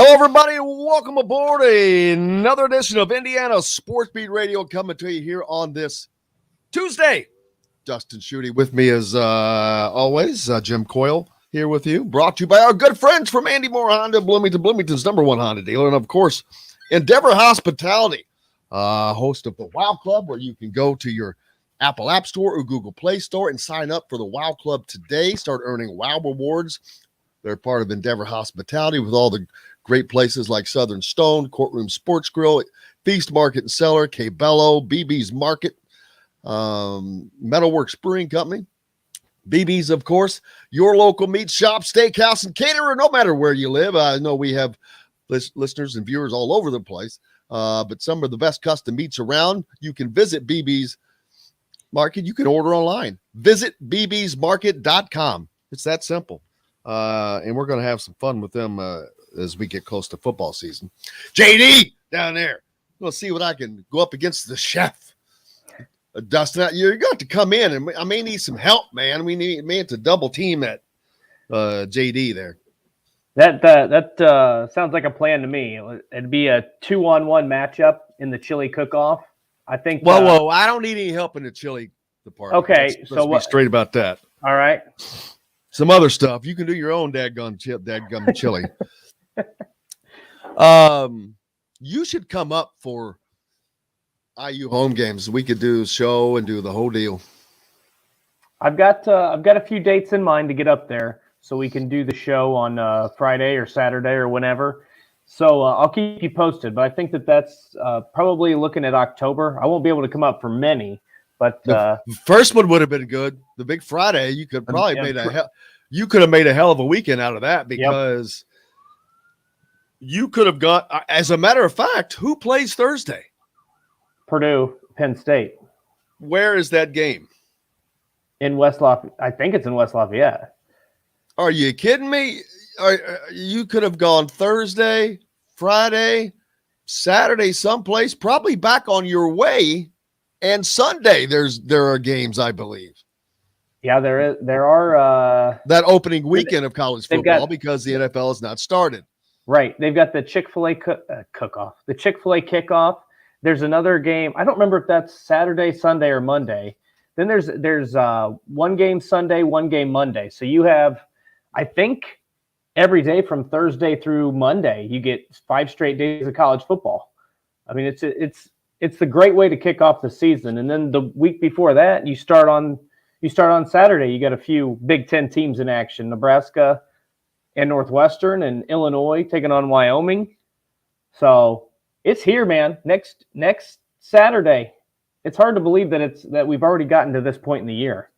Hello, everybody. Welcome aboard another edition of Indiana Sports Beat Radio coming to you here on this Tuesday. Dustin Schutte with me as always. Jim Coyle here with you. Brought to you by our good friends from Armour Honda, Bloomington's number one Honda dealer. And, of course, Endeavor Hospitality, host of the Wow Club, where you can go to your Apple App Store or Google Play Store and sign up for the Wow Club today. Start earning Wow rewards. They're part of Endeavor Hospitality with all the great places like Southern Stone, Courtroom Sports Grill, Feast Market and Cellar, Cabello, BB's Market, Metalworks Brewing Company, BB's, of course, your local meat shop, steakhouse, and caterer, no matter where you live. I know we have listeners and viewers all over the place, but some of the best custom meats around. You can visit BB's Market. You can order online. Visit bbsmarket.com. It's that simple. And we're going to have some fun with them as we get close to football season. JD down there. We'll see what I can go up against the chef. Dustin, you're going to have to come in, and I may need some help, man. We may have to double team that JD there. That sounds like a plan to me. It'd be a 2-on-1 matchup in the chili cook-off. I think. Whoa! I don't need any help in the chili department. Okay, let's be straight about that. All right. Some other stuff. You can do your own dadgum chili. You should come up for IU home games. We could do a show and do the whole deal. I've got a few dates in mind to get up there, so we can do the show on Friday or Saturday or whenever. So I'll keep you posted. But I think that's probably looking at October. I won't be able to come up for many. But the first one would have been good. The big Friday, you could probably you could have made a hell of a weekend out of that because you could have got. As a matter of fact, who plays Thursday? Purdue, Penn State. Where is that game? In West Lafayette. I think it's in West Lafayette. Are you kidding me? You could have gone Thursday, Friday, Saturday, someplace. Probably back on your way. And Sunday, there are games, I believe. Yeah, there are. That opening weekend of college football because the NFL has not started. Right. They've got the Chick-fil-A cook-off, the Chick-fil-A kickoff. There's another game. I don't remember if that's Saturday, Sunday, or Monday. Then there's one game Sunday, one game Monday. So you have, I think, every day from Thursday through Monday, you get 5 straight days of college football. I mean, it's the great way to kick off the season. And then the week before that, you start on Saturday. You got a few Big Ten teams in action: Nebraska and Northwestern, and Illinois taking on Wyoming. So it's here, man. Next Saturday. It's hard to believe that we've already gotten to this point in the year.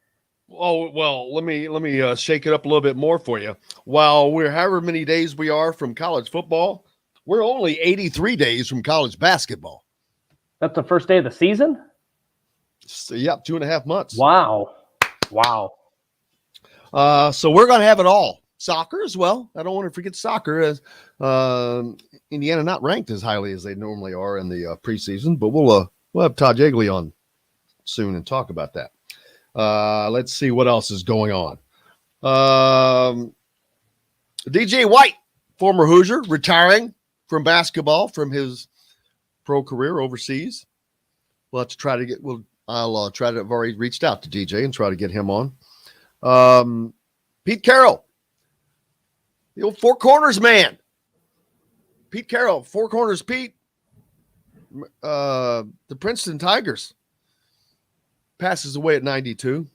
Oh well, let me shake it up a little bit more for you. While we're however many days we are from college football, we're only 83 days from college basketball. That's the first day of the season? So, 2.5 months. Wow. So we're going to have it all. Soccer as well. I don't want to forget soccer, as Indiana not ranked as highly as they normally are in the preseason, but we'll have Todd Yeagley on soon and talk about that. Let's see what else is going on. DJ White, former Hoosier, retiring from basketball from his pro career overseas. We'll have to try to get. I'll try to. I've already reached out to DJ and try to get him on. Pete Carroll, the old Four Corners man. Pete Carroll, Four Corners Pete. The Princeton Tigers, passes away at 92.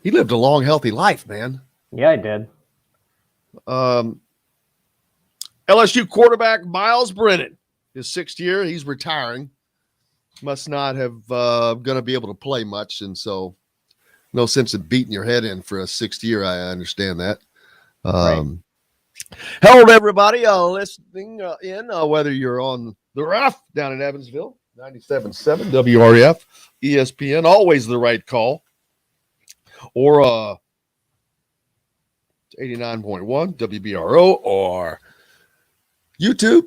He lived a long, healthy life, man. Yeah, I did. LSU quarterback Miles Brennan, his 6th year. He's retiring. Must not have going to be able to play much, and so no sense in beating your head in for a 6th year. I understand that. Right. Hello to everybody listening in, whether you're on the Ref down in Evansville, 97.7 WRF, ESPN, always the right call, or 89.1 WBRO, or YouTube,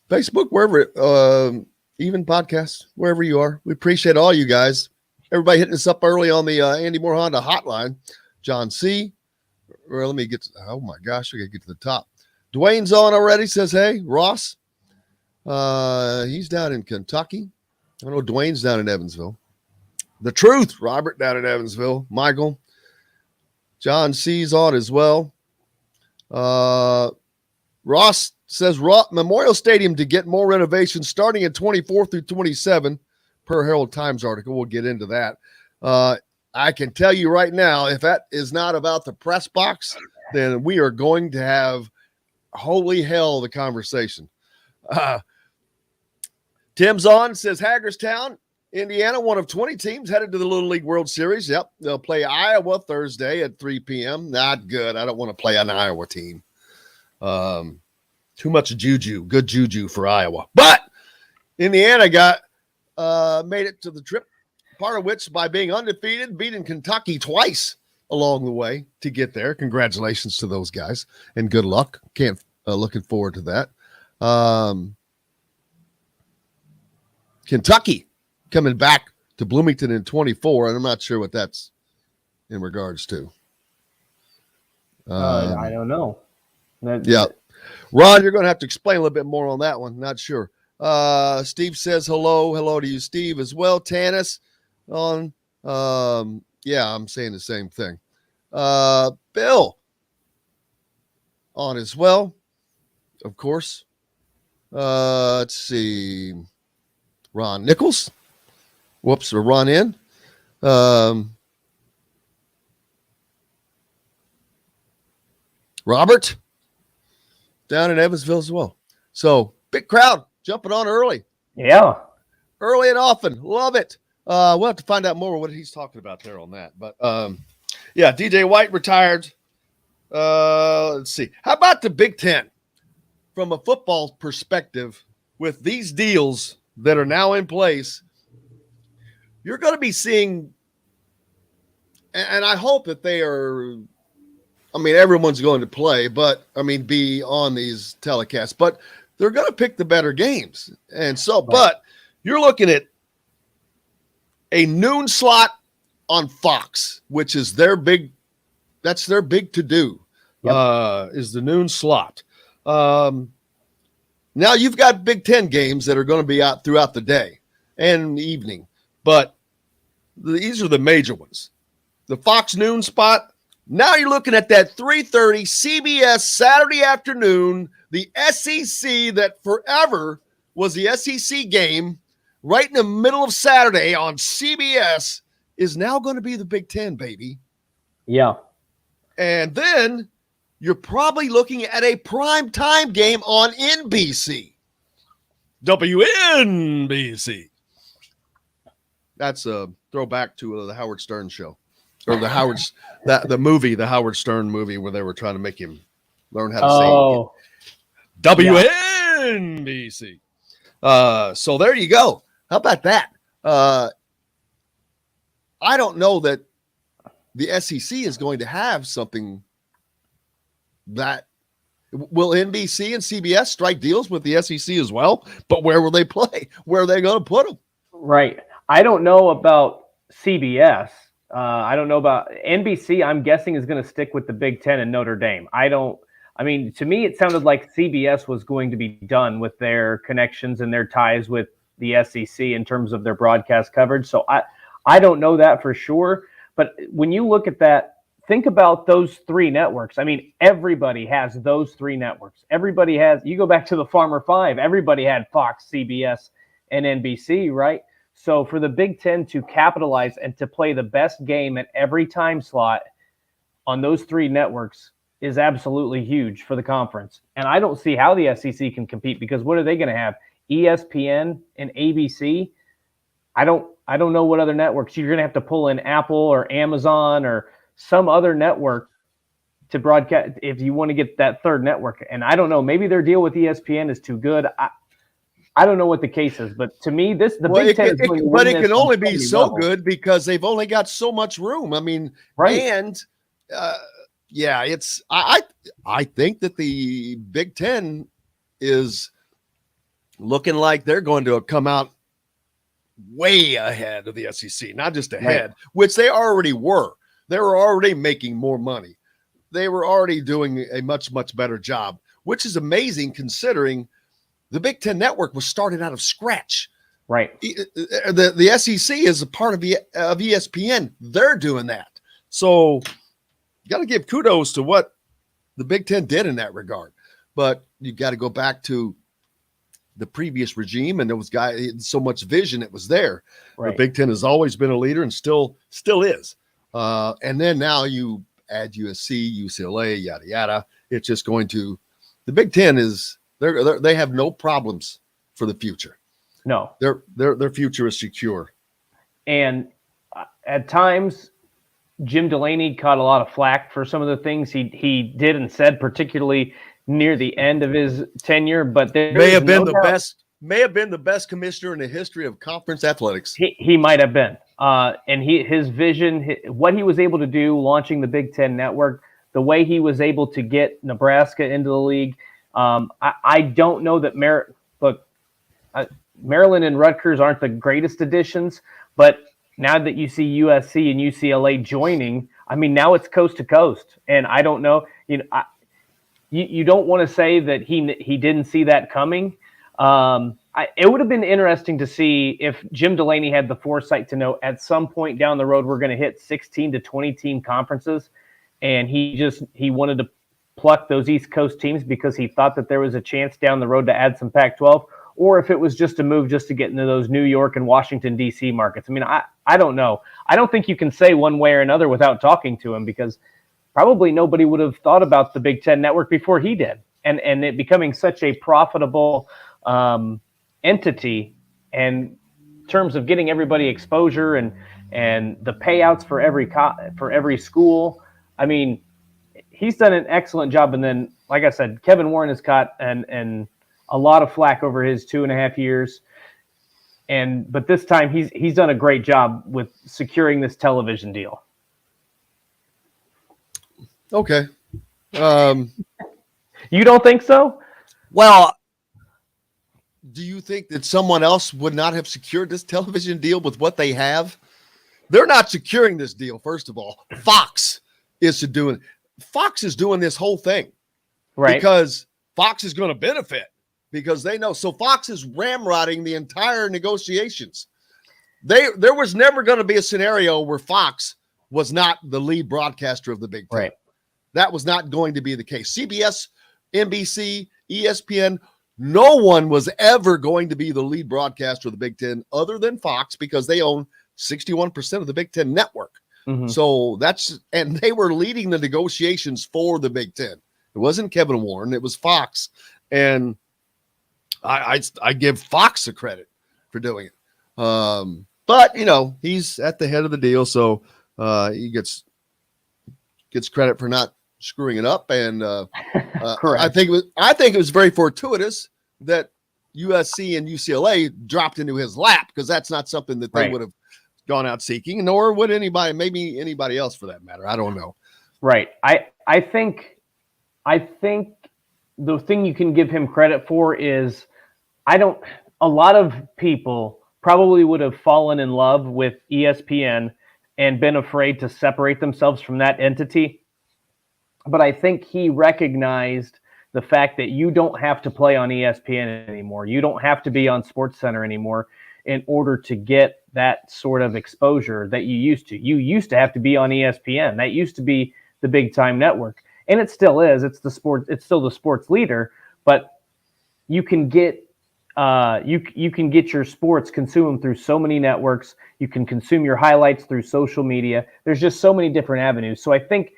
Facebook, wherever, even podcasts, wherever you are. We appreciate all you guys. Everybody hitting us up early on the Andy Moore Honda hotline. John C. Well, let me get to, oh my gosh, I got to get to the top. Dwayne's on already, says, hey, Ross. He's down in Kentucky. I know Dwayne's down in Evansville. The Truth, Robert down in Evansville. Michael. John C's on as well. Ross says Memorial Stadium to get more renovations starting in 24 through 27 per Herald Times article. We'll get into that. I can tell you right now, if that is not about the press box, then we are going to have holy hell the conversation. Tim's on, says Hagerstown, Indiana, one of 20 teams headed to the Little League World Series. Yep, they'll play Iowa Thursday at 3 p.m. Not good. I don't want to play an Iowa team. Too much juju, good juju for Iowa. But Indiana made it to the trip, part of which by being undefeated, beating Kentucky twice along the way to get there. Congratulations to those guys and good luck. Looking forward to that. Kentucky coming back to Bloomington in 24, and I'm not sure what that's in regards to. I don't know. Yeah. Ron, you're going to have to explain a little bit more on that one. Not sure. Steve says hello. Hello to you, Steve, as well. Tanis on. Yeah, I'm saying the same thing. Bill on as well, of course. Let's see. Ron Nichols. Whoops, or Ron in. Robert down in Evansville as well. So big crowd jumping on early. Yeah. Early and often. Love it. We'll have to find out more what he's talking about there on that. But yeah, DJ White retired. Let's see. How about the Big Ten from a football perspective with these deals that are now in place? You're going to be seeing, and I hope that they are, I mean, everyone's going to play, but I mean, be on these telecasts, but they're going to pick the better games. And so, but you're looking at a noon slot on Fox, which is that's their big to do, is the noon slot. Now you've got Big Ten games that are going to be out throughout the day and evening, but these are the major ones. The Fox noon spot. Now you're looking at that 3:30 CBS Saturday afternoon, the SEC that forever was the SEC game right in the middle of Saturday on CBS is now going to be the Big Ten, baby. Yeah. And then you're probably looking at a prime time game on NBC. WNBC. That's a throwback to the Howard Stern show. Or the movie, the Howard Stern movie, where they were trying to make him learn how to say WNBC. So there you go. How about that? I don't know that the SEC is going to have something that will NBC and CBS strike deals with the SEC as well. But where will they play? Where are they going to put them? Right. I don't know about CBS. I don't know about NBC. I'm guessing is going to stick with the Big Ten and Notre Dame. To me, it sounded like CBS was going to be done with their connections and their ties with the SEC in terms of their broadcast coverage. So I don't know that for sure. But when you look at that, think about those three networks. I mean, everybody has those three networks. Everybody has, you go back to the Farmer Five, everybody had Fox, CBS, and NBC, right? So for the Big Ten to capitalize and to play the best game at every time slot on those three networks is absolutely huge for the conference. And I don't see how the SEC can compete, because what are they going to have? ESPN and ABC? I don't know what other networks. You're going to have to pull in Apple or Amazon or some other network to broadcast if you want to get that third network. And I don't know, maybe their deal with ESPN is too good. I don't know what the case is, but to me, Big Ten is going to win. But it can only be so good because they've only got so much room. I mean, right. And I think that the Big Ten is looking like they're going to come out way ahead of the SEC, not just ahead, right, which they already were. They were already making more money. They were already doing a much, much better job. which is amazing considering the Big Ten Network was started out of scratch. Right. The SEC is a part of ESPN. They're doing that. So you got to give kudos to what the Big Ten did in that regard. But you got to go back to the previous regime, and those guys had so much vision, it was there. Right. The Big Ten has always been a leader and still is. And then now you add USC, UCLA, yada yada. It's just going to the Big Ten is they have no problems for the future. No, their future is secure. And at times, Jim Delaney caught a lot of flack for some of the things he did and said, particularly near the end of his tenure. But there may have been the best commissioner in the history of conference athletics. He might have been. And his vision, what he was able to do, launching the Big Ten Network, the way he was able to get Nebraska into the league. I don't know that Maryland and Rutgers aren't the greatest additions, but now that you see USC and UCLA joining, I mean, now it's coast to coast. And I don't know, you don't want to say that he didn't see that coming. It would have been interesting to see if Jim Delaney had the foresight to know at some point down the road we're going to hit 16 to 20 team conferences, and he wanted to pluck those East Coast teams because he thought that there was a chance down the road to add some Pac-12, or if it was just a move just to get into those New York and Washington, D.C. markets. I mean, I don't know. I don't think you can say one way or another without talking to him, because probably nobody would have thought about the Big Ten Network before he did, and it becoming such a profitable entity, and in terms of getting everybody exposure and the payouts for every school. I mean, he's done an excellent job. And then, like I said, Kevin Warren has caught and a lot of flack over his 2.5 years. But this time he's done a great job with securing this television deal. Okay. You don't think so? Well, do you think that someone else would not have secured this television deal with what they have? They're not securing this deal, first of all. Fox is doing this whole thing. Right. Because Fox is going to benefit, because they know. So Fox is ramrodding the entire negotiations. There was never going to be a scenario where Fox was not the lead broadcaster of the Big Ten. Right. That was not going to be the case. CBS, NBC, ESPN, no one was ever going to be the lead broadcaster of the Big Ten other than Fox, because they own 61% of the Big Ten network. Mm-hmm. So and they were leading the negotiations for the Big Ten. It wasn't Kevin Warren, it was Fox. And I give Fox the credit for doing it. But he's at the head of the deal, so he gets credit for not screwing it up. And I think it was very fortuitous that USC and UCLA dropped into his lap, because that's not something that they would have gone out seeking, nor would maybe anybody else for that matter. I don't know. Right. I think the thing you can give him credit for is a lot of people probably would have fallen in love with ESPN and been afraid to separate themselves from that entity. But I think he recognized the fact that you don't have to play on ESPN anymore. You don't have to be on SportsCenter anymore in order to get that sort of exposure that you used to. You used to have to be on ESPN. That used to be the big time network. And it still is. It's still the sports leader, but you can get you can get your sports, consume them through so many networks. You can consume your highlights through social media. There's just so many different avenues. So I think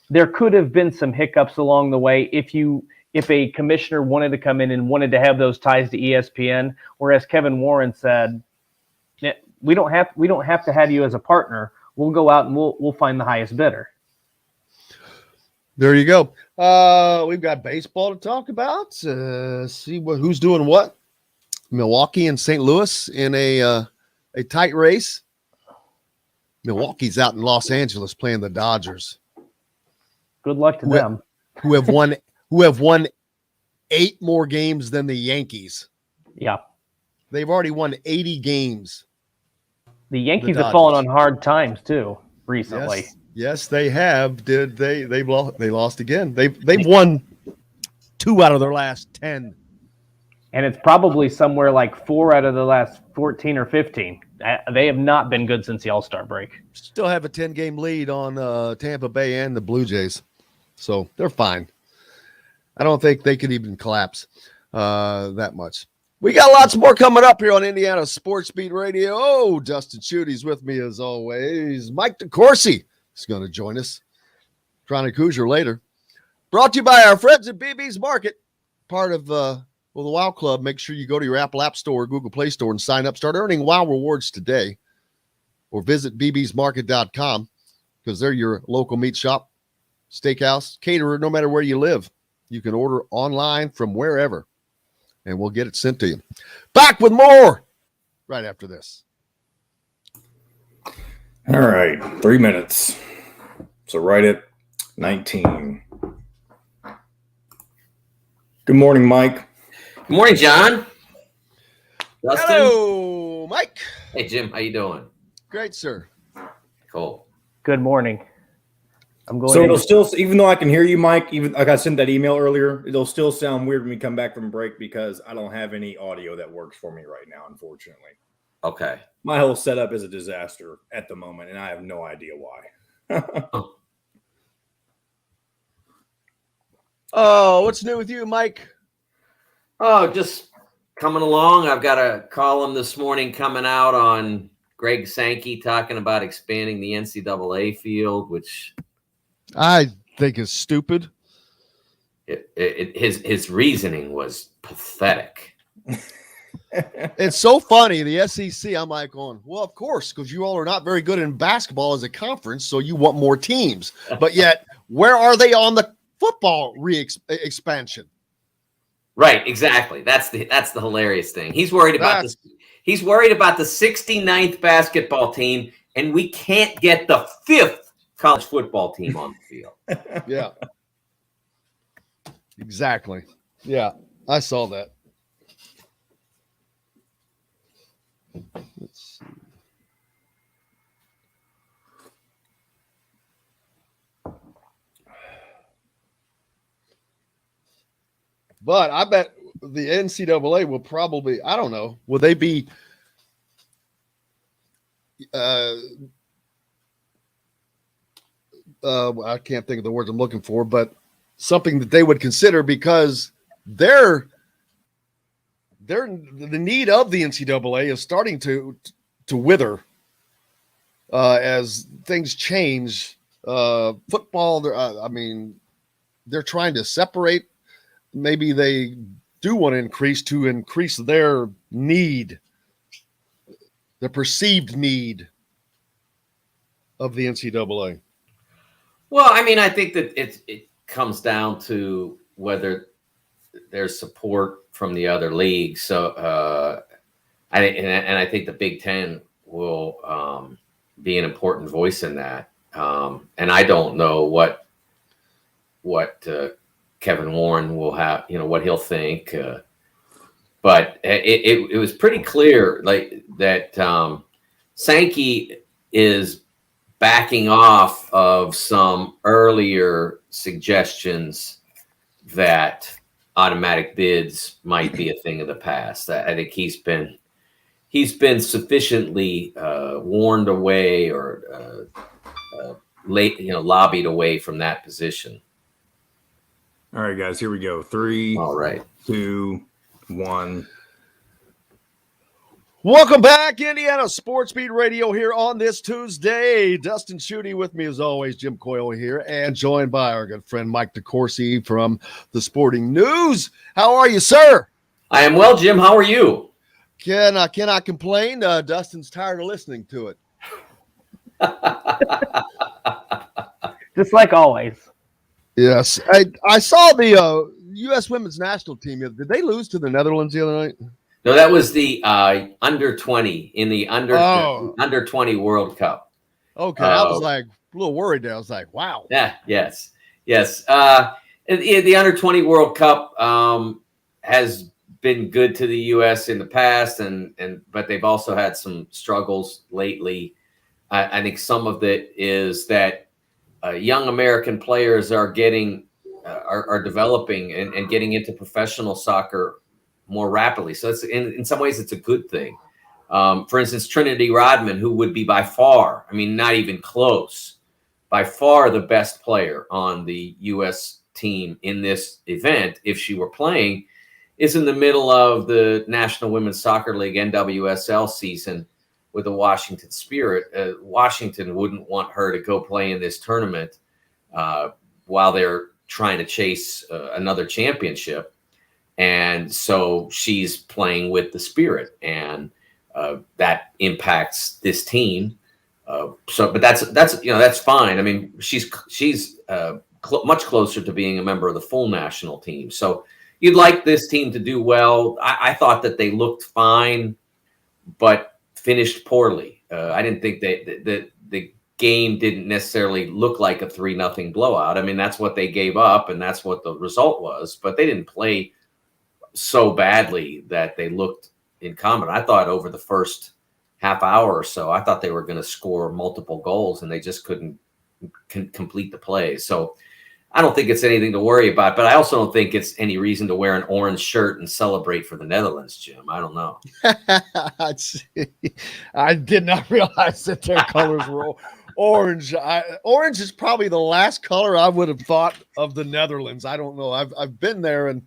there could have been some hiccups along the way if a commissioner wanted to come in and wanted to have those ties to ESPN, whereas Kevin Warren said, we don't have to have you as a partner. We'll go out and we'll find the highest bidder. There you go. We've got baseball to talk about. See who's doing what. Milwaukee and St. Louis in a tight race. Milwaukee's out in Los Angeles playing the Dodgers. Good luck to them. Who have won 8 more games than the Yankees. Yeah. They've already won 80 games. The Yankees have fallen on hard times too recently. Yes, they have. They lost again. They've won 2 out of their last 10. And it's probably somewhere like 4 out of the last 14 or 15. They have not been good since the All-Star break. Still have a 10-game lead on Tampa Bay and the Blue Jays. So they're fine. I don't think they could even collapse that much. We got lots more coming up here on Indiana Sports Beat Radio. Oh, Dustin Schutte with me as always. Mike DeCourcy is going to join us. Chronic Hoosier later. Brought to you by our friends at BB's Market, part of the WOW Club. Make sure you go to your Apple App Store or Google Play Store and sign up. Start earning WOW rewards today. Or visit bbsmarket.com because they're your local meat shop, steakhouse, caterer, no matter where you live. You can order online from wherever, and we'll get it sent to you. Back with more right after this. All right, 3 minutes. So right at 19. Good morning, Mike. Good morning, John. Dustin. Hello, Mike. Hey, Jim. How you doing? Great, sir. Cool. Good morning. I'm going. So it'll still, even though I can hear you, Mike, even like I sent that email earlier, it'll still sound weird when we come back from break because I don't have any audio that works for me right now, unfortunately. Okay. My whole setup is a disaster at the moment, and I have no idea why. Oh, what's new with you, Mike? Oh, just coming along. I've got a column this morning coming out on Greg Sankey talking about expanding the NCAA field, which I think is stupid. His reasoning was pathetic. It's so funny. The SEC, I'm like going, well, of course, because you all are not very good in basketball as a conference, so you want more teams. But yet, where are they on the football expansion? Right, exactly. That's the hilarious thing. He's worried about this. He's worried about the 69th basketball team, and we can't get the 5th college football team on the field. Yeah. Exactly. Yeah, I saw that. Let's see. But I bet the NCAA will probably, I don't know, will they be I can't think of the words I'm looking for, but something that they would consider because the need of the NCAA is starting to wither as things change. Football, I mean, they're trying to separate. Maybe they do want to increase their need, the perceived need of the NCAA. Well, I mean, I think that it comes down to whether there's support from the other leagues. So, I think the Big Ten will be an important voice in that. And I don't know what Kevin Warren will have, what he'll think. But it was pretty clear, like that Sankey is backing off of some earlier suggestions that automatic bids might be a thing of the past. I think he's been sufficiently warned away or lobbied away from that position. All right, guys, here we go. 3, All right. 2, 1. Welcome back, Indiana Sports Beat Radio here on this Tuesday. Dustin Schutte with me as always, Jim Coyle here, and joined by our good friend Mike DeCourcy from the Sporting News. How are you, sir? I am well, Jim. How are you? Cannot complain. Dustin's tired of listening to it. Just like always. Yes. I saw the U.S. women's national team. Did they lose to the Netherlands the other night? No, that was the under 20 in the under 20 World Cup. Okay, I was like a little worried there. I was like, wow. Yeah, yes. The under 20 World Cup has been good to the U.S. in the past, but they've also had some struggles lately. I think some of it is that young American players are getting are developing and getting into professional soccer more rapidly. So it's in some ways it's a good thing. For instance, Trinity Rodman, who would be by far, I mean, not even close, by far the best player on the U.S. team in this event, if she were playing, is in the middle of the National Women's Soccer League NWSL season with the Washington Spirit. Washington wouldn't want her to go play in this tournament while they're trying to chase another championship. And so she's playing with the Spirit, and that impacts this team. But that's fine. I mean, she's much closer to being a member of the full national team. So you'd like this team to do well. I thought that they looked fine, but finished poorly. I didn't think that the game didn't necessarily look like a 3-0 blowout. I mean, that's what they gave up, and that's what the result was. But they didn't play so badly that they looked incompetent. I thought over the first half hour or so, I thought they were going to score multiple goals, and they just couldn't complete the plays. So I don't think it's anything to worry about, but I also don't think it's any reason to wear an orange shirt and celebrate for the Netherlands, Jim. I don't know. I did not realize that their colors were orange. Orange is probably the last color I would have thought of the Netherlands. I don't know. I've been there, and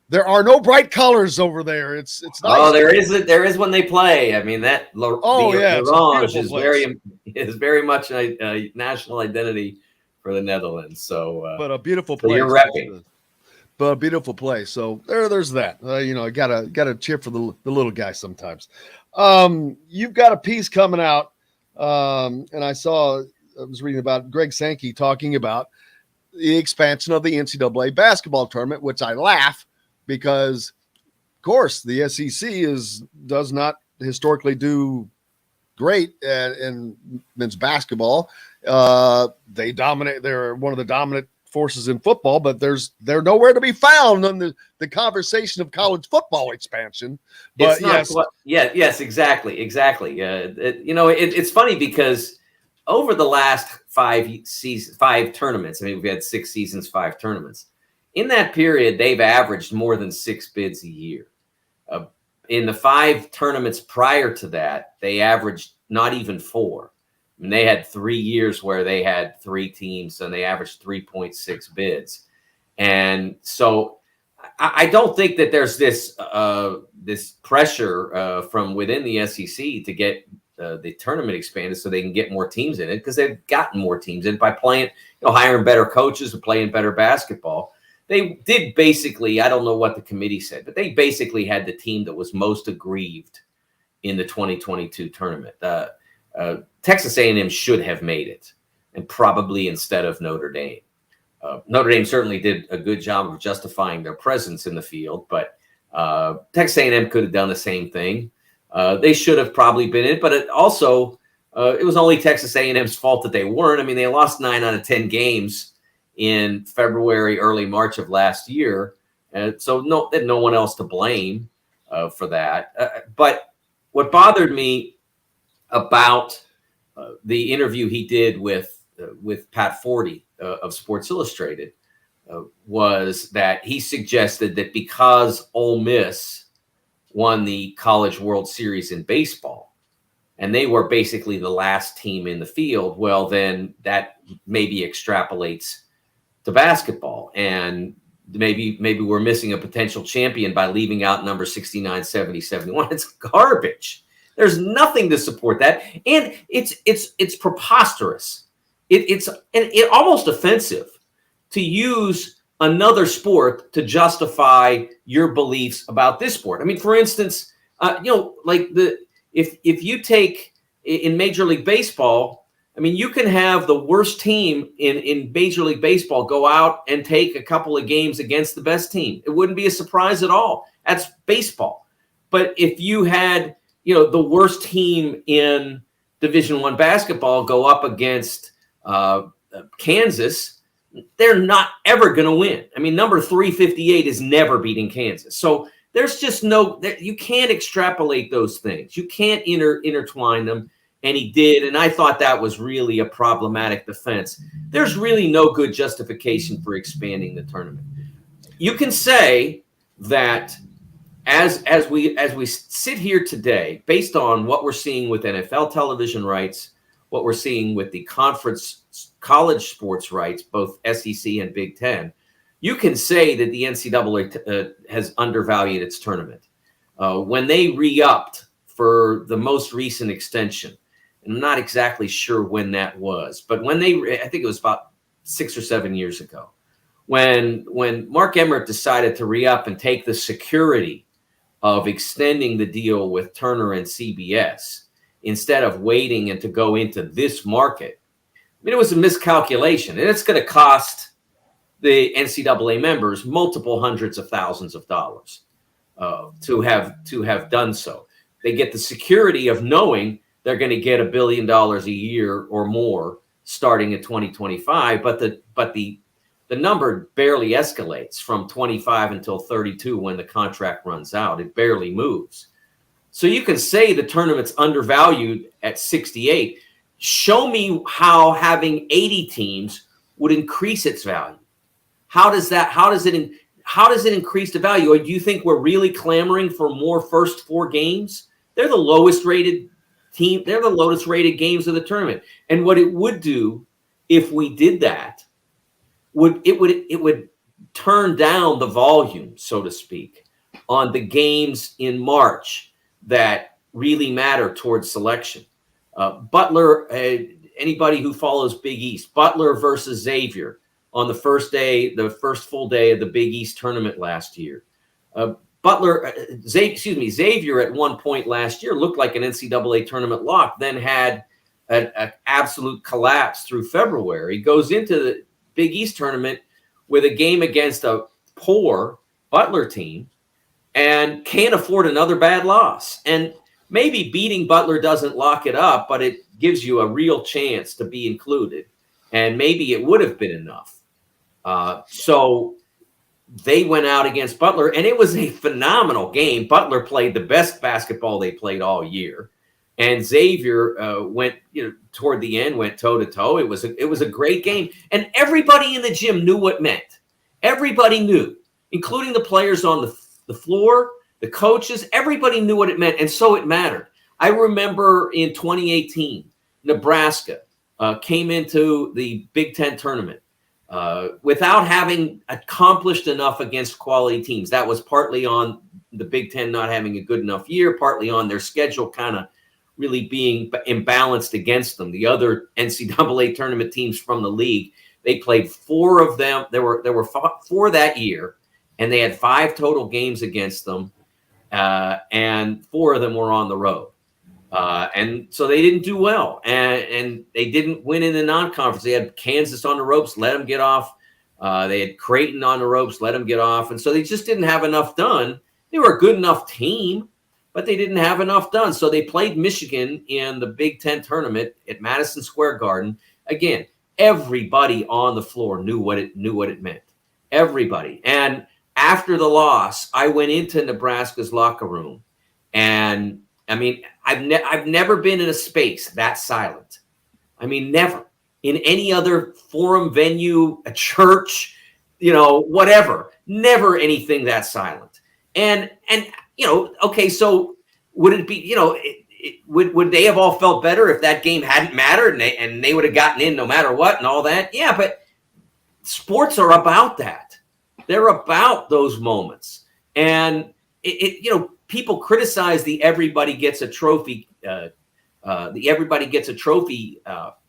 there are no bright colors over there. It's nice. Oh, there is when they play. I mean, that orange is very much a national identity for the Netherlands. So, but a beautiful place. So you're repping. But a beautiful place. So there's that. I gotta cheer for the little guy sometimes. You've got a piece coming out, and I was reading about Greg Sankey talking about the expansion of the NCAA basketball tournament, which I laugh because, of course, the SEC does not historically do great in men's basketball. They dominate. They're one of the dominant forces in football, but they're nowhere to be found in the conversation of college football expansion. But yes, exactly. It's funny because over the last 5 tournaments, I mean, we've had 6 seasons, 5 tournaments. In that period, they've averaged more than 6 bids a year. In the 5 tournaments prior to that, they averaged not even 4. I mean, they had 3 years where they had 3 teams and they averaged 3.6 bids. And so I don't think that there's this pressure from within the SEC to get the tournament expanded so they can get more teams in it, because they've gotten more teams in by playing, hiring better coaches and playing better basketball. They did basically, I don't know what the committee said, but they basically had the team that was most aggrieved in the 2022 tournament. Texas A&M should have made it, and probably instead of Notre Dame. Notre Dame certainly did a good job of justifying their presence in the field, but Texas A&M could have done the same thing. They should have probably been in it, but it was only Texas A&M's fault that they weren't. I mean, they lost 9 out of 10 games in February, early March of last year. So no one else to blame for that. But what bothered me about the interview he did with Pat Forty of Sports Illustrated was that he suggested that because Ole Miss won the College World Series in baseball, and they were basically the last team in the field, well, then that maybe extrapolates to basketball, and maybe we're missing a potential champion by leaving out number 69, 70, 71. It's garbage. There's nothing to support that, and it's preposterous. It's almost offensive to use another sport to justify your beliefs about this sport. I mean, for instance, if you take in Major League Baseball, I mean, you can have the worst team in Major League Baseball go out and take a couple of games against the best team. It wouldn't be a surprise at all. That's baseball. But if you had, the worst team in Division I basketball go up against Kansas, they're not ever going to win. I mean, number 358 is never beating Kansas. So there's just you can't extrapolate those things. You can't intertwine them. And he did. And I thought that was really a problematic defense. There's really no good justification for expanding the tournament. You can say that as we sit here today, based on what we're seeing with NFL television rights, what we're seeing with the conference college sports rights, both SEC and Big Ten, you can say that the NCAA has undervalued its tournament. When they re-upped for the most recent extension, and I'm not exactly sure when that was, but when I think it was about 6 or 7 years ago, when Mark Emmert decided to re-up and take the security of extending the deal with Turner and CBS instead of waiting and to go into this market, I mean, it was a miscalculation, and it's going to cost the NCAA members multiple hundreds of thousands of dollars to have done so. They get the security of knowing they're going to get $1 billion a year or more starting in 2025, but the number barely escalates from 25 until 32 when the contract runs out. It barely moves. So you can say the tournament's undervalued at 68. Show me how having 80 teams would increase its value. How does it increase the value? Or do you think we're really clamoring for more first 4 games? They're the lowest rated team. They're the lowest rated games of the tournament. And what it would do if we did that it would turn down the volume, so to speak, on the games in March that really matter towards selection. Butler, anybody who follows Big East, Butler versus Xavier on the first full day of the Big East tournament last year. Xavier at one point last year looked like an NCAA tournament lock, then had an absolute collapse through February. He goes into the Big East tournament with a game against a poor Butler team and can't afford another bad loss. And maybe beating Butler doesn't lock it up, but it gives you a real chance to be included. And maybe it would have been enough. So they went out against Butler, and it was a phenomenal game. Butler played the best basketball they played all year. And Xavier went, toward the end, went toe to toe. It was a great game, and everybody in the gym knew what it meant. Everybody knew, including the players on the floor, the coaches. Everybody knew what it meant, and so it mattered. I remember in 2018, Nebraska came into the Big Ten tournament without having accomplished enough against quality teams. That was partly on the Big Ten not having a good enough year, partly on their schedule kind of really being imbalanced against them. The other NCAA tournament teams from the league, they played 4 of them. There were 4 that year, and they had 5 total games against them, and 4 of them were on the road. And so they didn't do well, and they didn't win in the non-conference. They had Kansas on the ropes, let them get off. They had Creighton on the ropes, let them get off. And so they just didn't have enough done. They were a good enough team, but they didn't have enough done. So they played Michigan in the Big Ten tournament at Madison Square Garden. Again, everybody on the floor knew what it meant. Everybody. And after the loss, I went into Nebraska's locker room, and I mean, I've never been in a space that silent. I mean, never in any other forum, venue, a church, whatever. Never anything that silent. And okay, so would it be, would they have all felt better if that game hadn't mattered and they would have gotten in no matter what and all that? Yeah, but sports are about that. They're about those moments. And people criticize the everybody gets a trophy,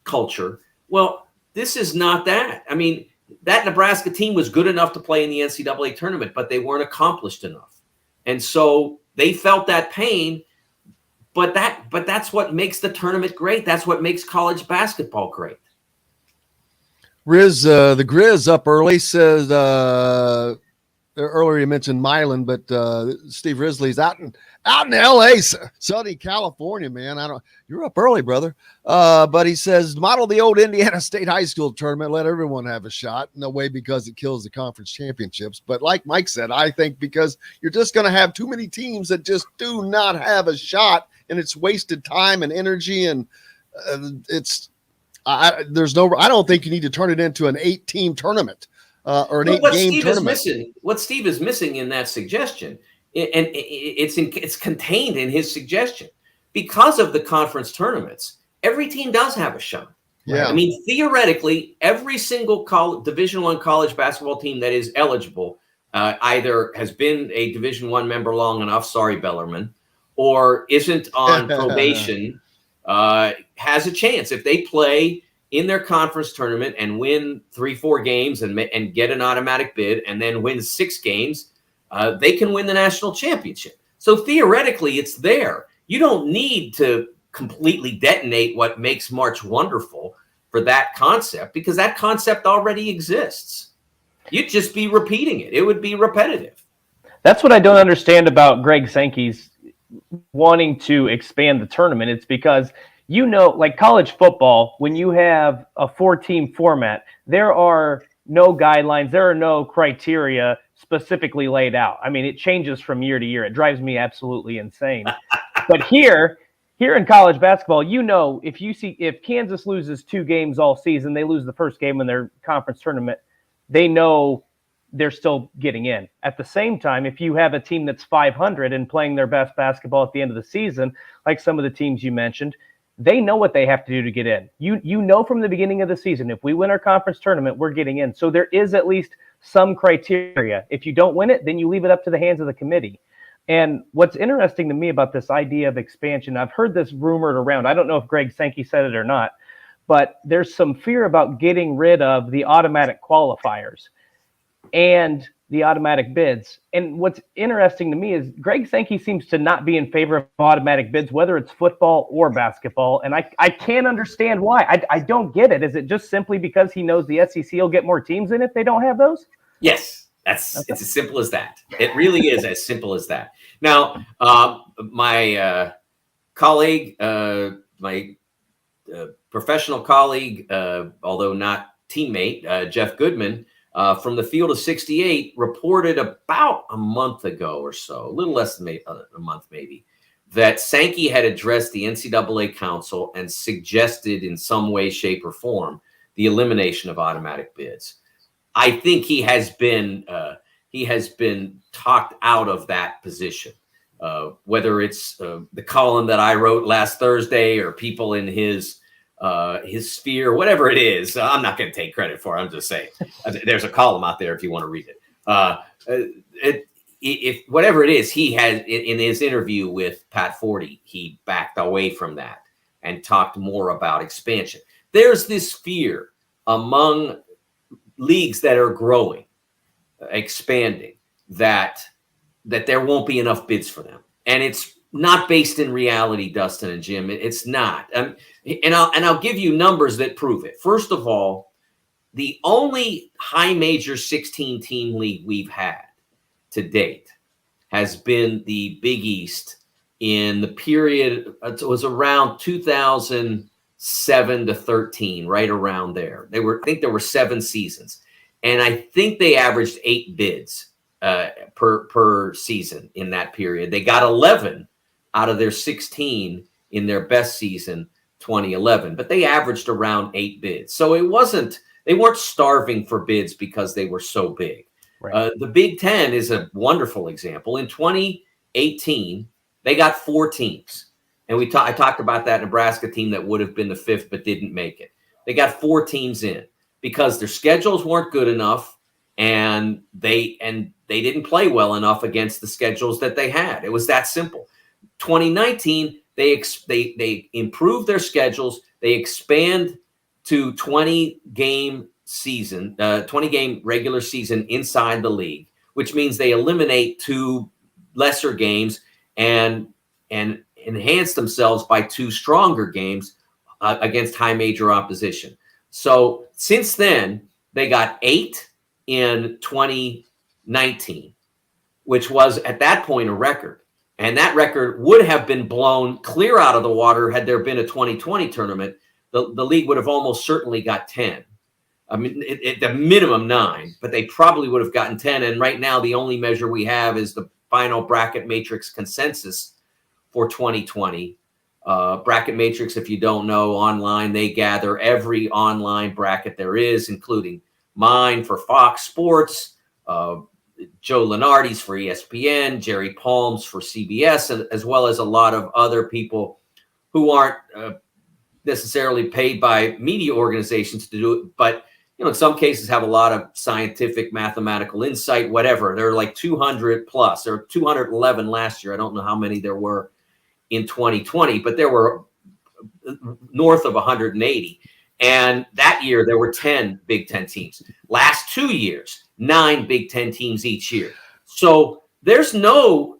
culture. Well, this is not that. I mean, that Nebraska team was good enough to play in the NCAA tournament, but they weren't accomplished enough. And so they felt that pain, but that's what makes the tournament great. That's what makes college basketball great. Riz, the Grizz up early says, earlier you mentioned Milan, but Steve Risley's out in LA, sunny California, man. You're up early, brother. But he says, model the old Indiana State High School tournament, let everyone have a shot. No way because it kills the conference championships. But like Mike said, I think because you're just going to have too many teams that just do not have a shot and it's wasted time and energy, and I don't think you need to turn it into an 8-team tournament or an 8-game tournament. What Steve is missing in that suggestion, and it's contained in his suggestion, because of the conference tournaments, every team does have a shot. Yeah. I mean, theoretically, every single Division I college basketball team that is eligible either has been a Division I member long enough, sorry, Bellarmine, or isn't on probation, has a chance. If they play in their conference tournament and win 3-4 games and get an automatic bid and then win 6 games, they can win the national championship. So theoretically, it's there. You don't need to completely detonate what makes March wonderful for that concept, because that concept already exists. You'd just be repeating it. It would be repetitive. That's what I don't understand about Greg Sankey's wanting to expand the tournament. It's because, like college football, when you have a 4-team format, there are no guidelines, there are no criteria specifically laid out. I mean, it changes from year to year. It drives me absolutely insane. But here in college basketball, if Kansas loses 2 games all season, they lose the first game in their conference tournament, they know they're still getting in. At the same time, if you have a team that's 500 and playing their best basketball at the end of the season, like some of the teams you mentioned, they know what they have to do to get in. You know from the beginning of the season, if we win our conference tournament, we're getting in. So there is at least some criteria. If you don't win it, then you leave it up to the hands of the committee. And what's interesting to me about this idea of expansion, I've heard this rumored around. I don't know if Greg Sankey said it or not, but there's some fear about getting rid of the automatic qualifiers and the automatic bids. And what's interesting to me is Greg Sankey seems to not be in favor of automatic bids, whether it's football or basketball. And I can't understand why. I don't get it. Is it just simply because he knows the SEC will get more teams in if they don't have those? Yes. It's as simple as that. It really is as simple as that. Now, my colleague, my professional colleague, although not teammate, Jeff Goodman, from the Field of 68, reported about a month ago or so, a little less than a month maybe, that Sankey had addressed the NCAA Council and suggested in some way, shape, or form the elimination of automatic bids. I think he has been talked out of that position, whether it's the column that I wrote last Thursday or people in his sphere, whatever it is. I'm not going to take credit for it. I'm just saying there's a column out there if you want to read it. If whatever it is, he has in his interview with Pat Forty, he backed away from that and talked more about expansion. There's this fear among leagues that are growing, expanding, that there won't be enough bids for them, and it's not based in reality, Dustin and Jim. It's not, and I'll give you numbers that prove it. First of all, the only high major 16-team league we've had to date has been the Big East in the period. It was around 2007 to 13, right around there. I think there were 7 seasons, and I think they averaged 8 bids per season in that period. They got 11 out of their 16 in their best season, 2011, but they averaged around 8 bids. So they weren't starving for bids because they were so big. Right. The Big Ten is a wonderful example. In 2018, they got 4 teams. And I talked about that Nebraska team that would have been the 5th but didn't make it. They got 4 teams in because their schedules weren't good enough, and they didn't play well enough against the schedules that they had. It was that simple. 2019, they improved their schedules. They expand to 20-game season, 20-game regular season inside the league, which means they eliminate 2 lesser games and enhance themselves by 2 stronger games against high major opposition. So since then, they got 8 in 2019, which was at that point a record. And that record would have been blown clear out of the water had there been a 2020 tournament. The league would have almost certainly got 10. I mean, at the minimum 9, but they probably would have gotten 10. And right now, the only measure we have is the final bracket matrix consensus for 2020. Bracket Matrix, if you don't know, online, they gather every online bracket there is, including mine for Fox Sports, Joe Lenardi's for ESPN, Jerry Palm's for CBS, as well as a lot of other people who aren't necessarily paid by media organizations to do it, but in some cases have a lot of scientific, mathematical insight, whatever. There are like 200 plus, or 211 last year. I don't know how many there were in 2020, but there were north of 180. And that year there were 10 Big Ten teams. Last 2 years, 9 Big Ten teams each year. So there's no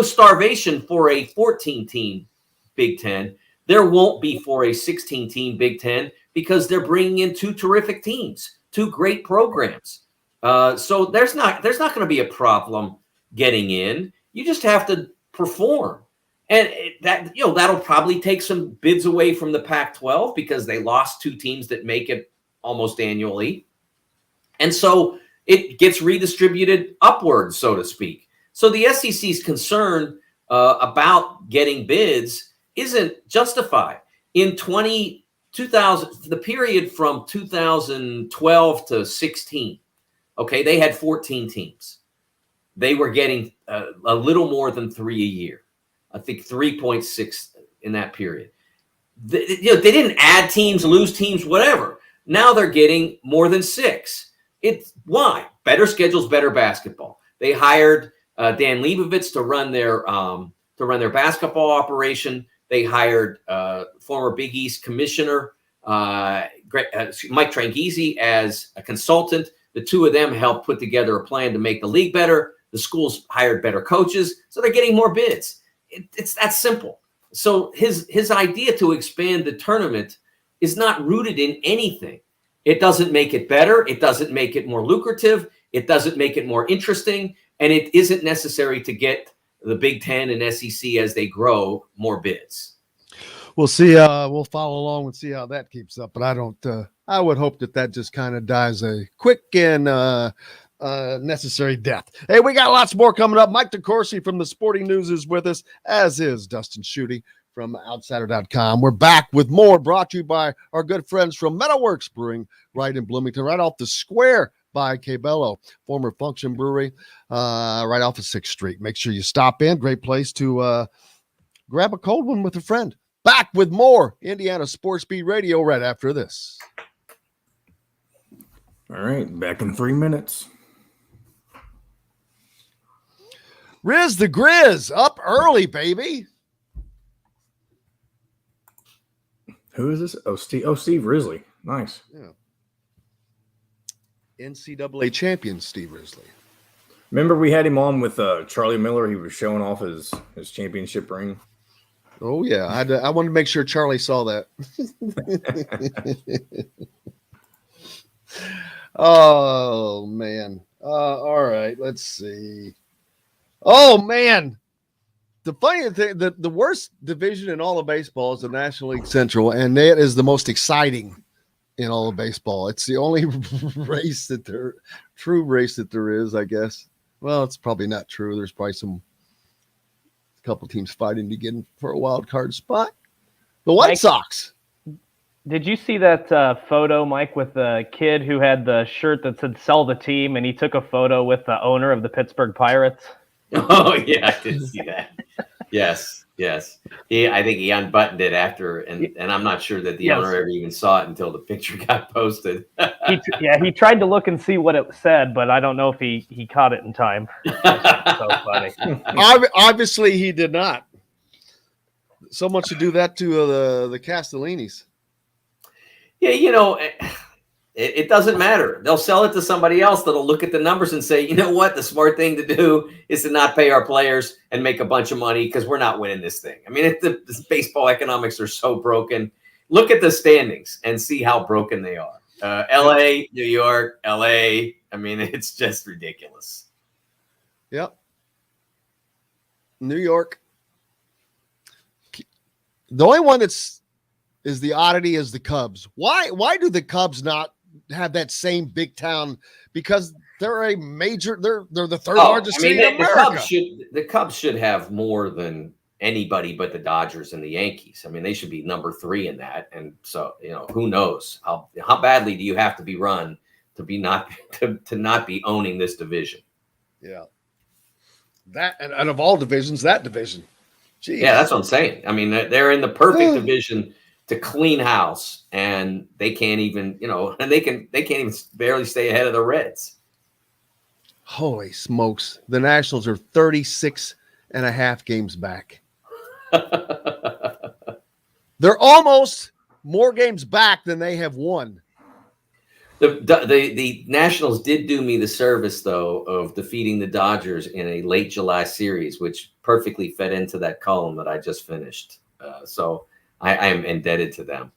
starvation for a 14-team Big Ten. There won't be for a 16-team Big Ten because they're bringing in 2 terrific teams, 2 great programs. So there's not going to be a problem getting in. You just have to perform. And that'll probably take some bids away from the Pac-12 because they lost 2 teams that make it almost annually. And so it gets redistributed upwards, so to speak. So the SEC's concern about getting bids isn't justified. In 2000, the period from 2012 to 16, okay, they had 14 teams. They were getting a little more than 3 a year. I think 3.6 in that period. They didn't add teams, lose teams, whatever. Now they're getting more than 6. It's why? Better schedules, better basketball. They hired Dan Leibovitz to run their basketball operation. They hired former Big East commissioner Mike Tranghese as a consultant. The 2 of them helped put together a plan to make the league better. The schools hired better coaches, so they're getting more bids. It's that simple. So his idea to expand the tournament is not rooted in anything. It doesn't make it better. It doesn't make it more lucrative. It doesn't make it more interesting. And it isn't necessary to get the Big Ten and SEC as they grow more bids. We'll see. We'll follow along and see how that keeps up. But I would hope that just kind of dies a quick and necessary death. Hey, we got lots more coming up. Mike DeCourcy from the Sporting News is with us, as is Dustin Schutte from Outsider.com. We're back with more, brought to you by our good friends from Metalworks Brewing right in Bloomington, right off the square by Cabello, former Function Brewery, right off of 6th Street. Make sure you stop in. Great place to grab a cold one with a friend. Back with more Indiana Sports Beat Radio right after this. All right, back in 3 minutes. Riz the Grizz up early, baby. Who is this? Oh, Steve Risley. Nice. Yeah. NCAA champion Steve Risley. Remember we had him on with Charlie Miller. He was showing off his championship ring. Oh, yeah. I wanted to make sure Charlie saw that. Oh, man. All right. Let's see. Oh, man. The funny thing, the worst division in all of baseball is the National League Central, and that is the most exciting in all of baseball. It's the only true race that there is, I guess. Well, it's probably not true. There's probably a couple teams fighting to get in for a wild card spot. The White Sox. Did you see that photo, Mike, with the kid who had the shirt that said "Sell the team" and he took a photo with the owner of the Pittsburgh Pirates? Oh yeah, I did see that. Yes. I think he unbuttoned it after, and I'm not sure that the owner ever even saw it until the picture got posted. He tried to look and see what it said, but I don't know if he caught it in time. So funny. Obviously, he did not. Someone should do that to the Castellinis. Yeah, it doesn't matter. They'll sell it to somebody else that'll look at the numbers and say, you know what, the smart thing to do is to not pay our players and make a bunch of money because we're not winning this thing. I mean, the baseball economics are so broken. Look at the standings and see how broken they are. L.A., New York, L.A. I mean, it's just ridiculous. Yep. New York. The only one is the oddity is the Cubs. Why do the Cubs not have that same big town? Because they're they're the third largest city in America. The Cubs should have more than anybody but the Dodgers and the Yankees. I mean, they should be number 3 in that. And so, who knows how badly do you have to be run to be not be owning this division? Yeah. That and of all divisions, that division. Jeez. Yeah, that's what I'm saying. I mean, they're in the perfect division to clean house, and they can't even, and they can't even barely stay ahead of the Reds. Holy smokes. The Nationals are 36.5 games back. They're almost more games back than they have won. The Nationals did do me the service, though, of defeating the Dodgers in a late July series, which perfectly fed into that column that I just finished. So I am indebted to them.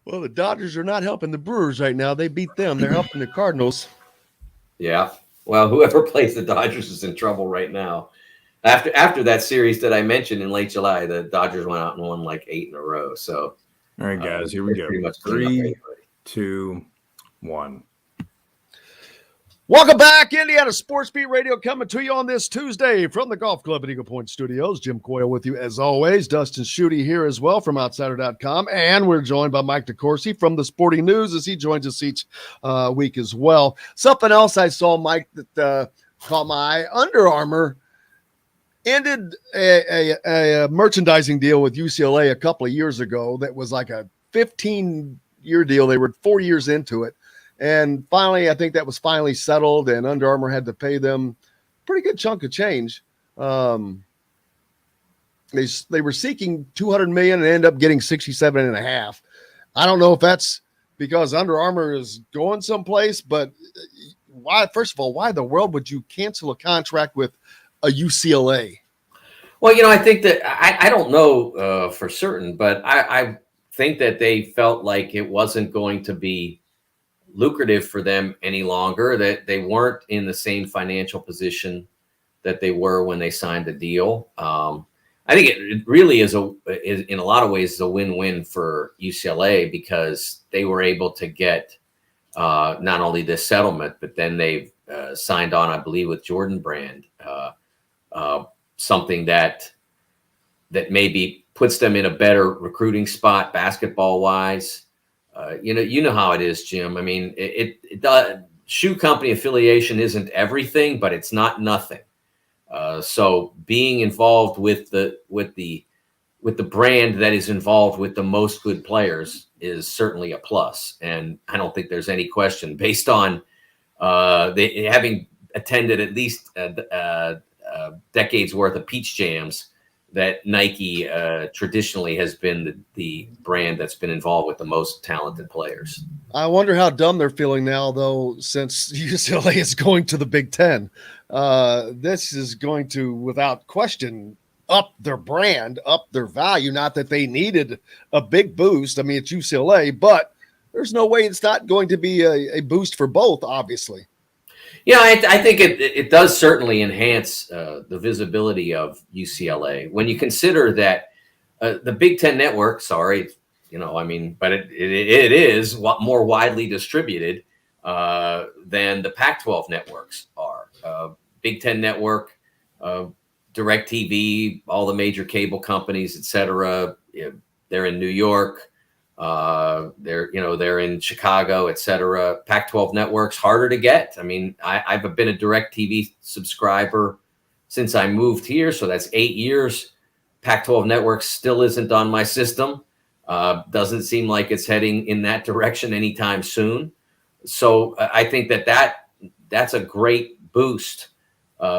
Well, the Dodgers are not helping the Brewers right now. They beat them. They're helping the Cardinals. Yeah. Well, whoever plays the Dodgers is in trouble right now. After that series that I mentioned in late July, the Dodgers went out and won like 8 in a row. So, all right, guys, here we go. 3, 2, 1. Welcome back, Indiana Sports Beat Radio, coming to you on this Tuesday from the Golf Club at Eagle Point Studios. Jim Coyle with you as always. Dustin Schutte here as well from Outsider.com. And we're joined by Mike DeCourcy from the Sporting News as he joins us each week as well. Something else I saw, Mike, that caught my eye. Under Armour ended a merchandising deal with UCLA a couple of years ago that was like a 15-year deal. They were 4 years into it. And finally, I think that was finally settled, and Under Armour had to pay them a pretty good chunk of change. They were seeking $200 million and ended up getting $67.5. I don't know if that's because Under Armour is going someplace, but why? First of all, why in the world would you cancel a contract with a UCLA? Well, I think that I don't know for certain, but I think that they felt like it wasn't going to be lucrative for them any longer, that they weren't in the same financial position that they were when they signed the deal. I think it really is in a lot of ways is a win-win for UCLA because they were able to get not only this settlement, but then they've signed on, I believe, with Jordan Brand, something that maybe puts them in a better recruiting spot basketball wise. You know how it is, Jim. I mean, it does, shoe company affiliation isn't everything, but it's not nothing. So being involved with the brand that is involved with the most good players is certainly a plus. And I don't think there's any question based on having attended at least decades worth of Peach Jams that Nike traditionally has been the brand that's been involved with the most talented players. I wonder how dumb they're feeling now, though, since UCLA is going to the Big Ten. This is going to, without question, up their brand, up their value. Not that they needed a big boost. I mean, it's UCLA, but there's no way it's not going to be a boost for both, obviously. Yeah, I think it does certainly enhance the visibility of UCLA when you consider that the Big Ten network, but it is more widely distributed than the Pac-12 networks are. Big Ten network, DirecTV, all the major cable companies, et cetera. They're in New York. They're in Chicago, et cetera. Pac-12 networks harder to get. I mean, I've been a DirecTV subscriber since I moved here. So that's 8 years. Pac-12 network still isn't on my system. Doesn't seem like it's heading in that direction anytime soon. So I think that's a great boost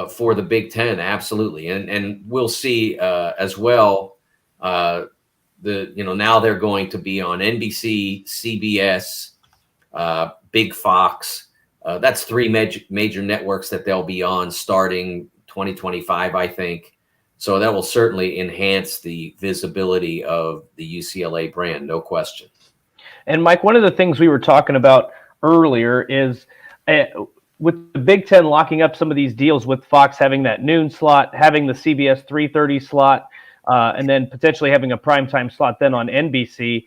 for the Big Ten. Absolutely. And we'll see as well, now they're going to be on NBC, CBS, Big Fox. That's 3 major networks that they'll be on starting 2025, I think. So that will certainly enhance the visibility of the UCLA brand, no question. And Mike, one of the things we were talking about earlier is with the Big Ten locking up some of these deals with Fox having that noon slot, having the CBS 3:30 slot, and then potentially having a primetime slot then on NBC.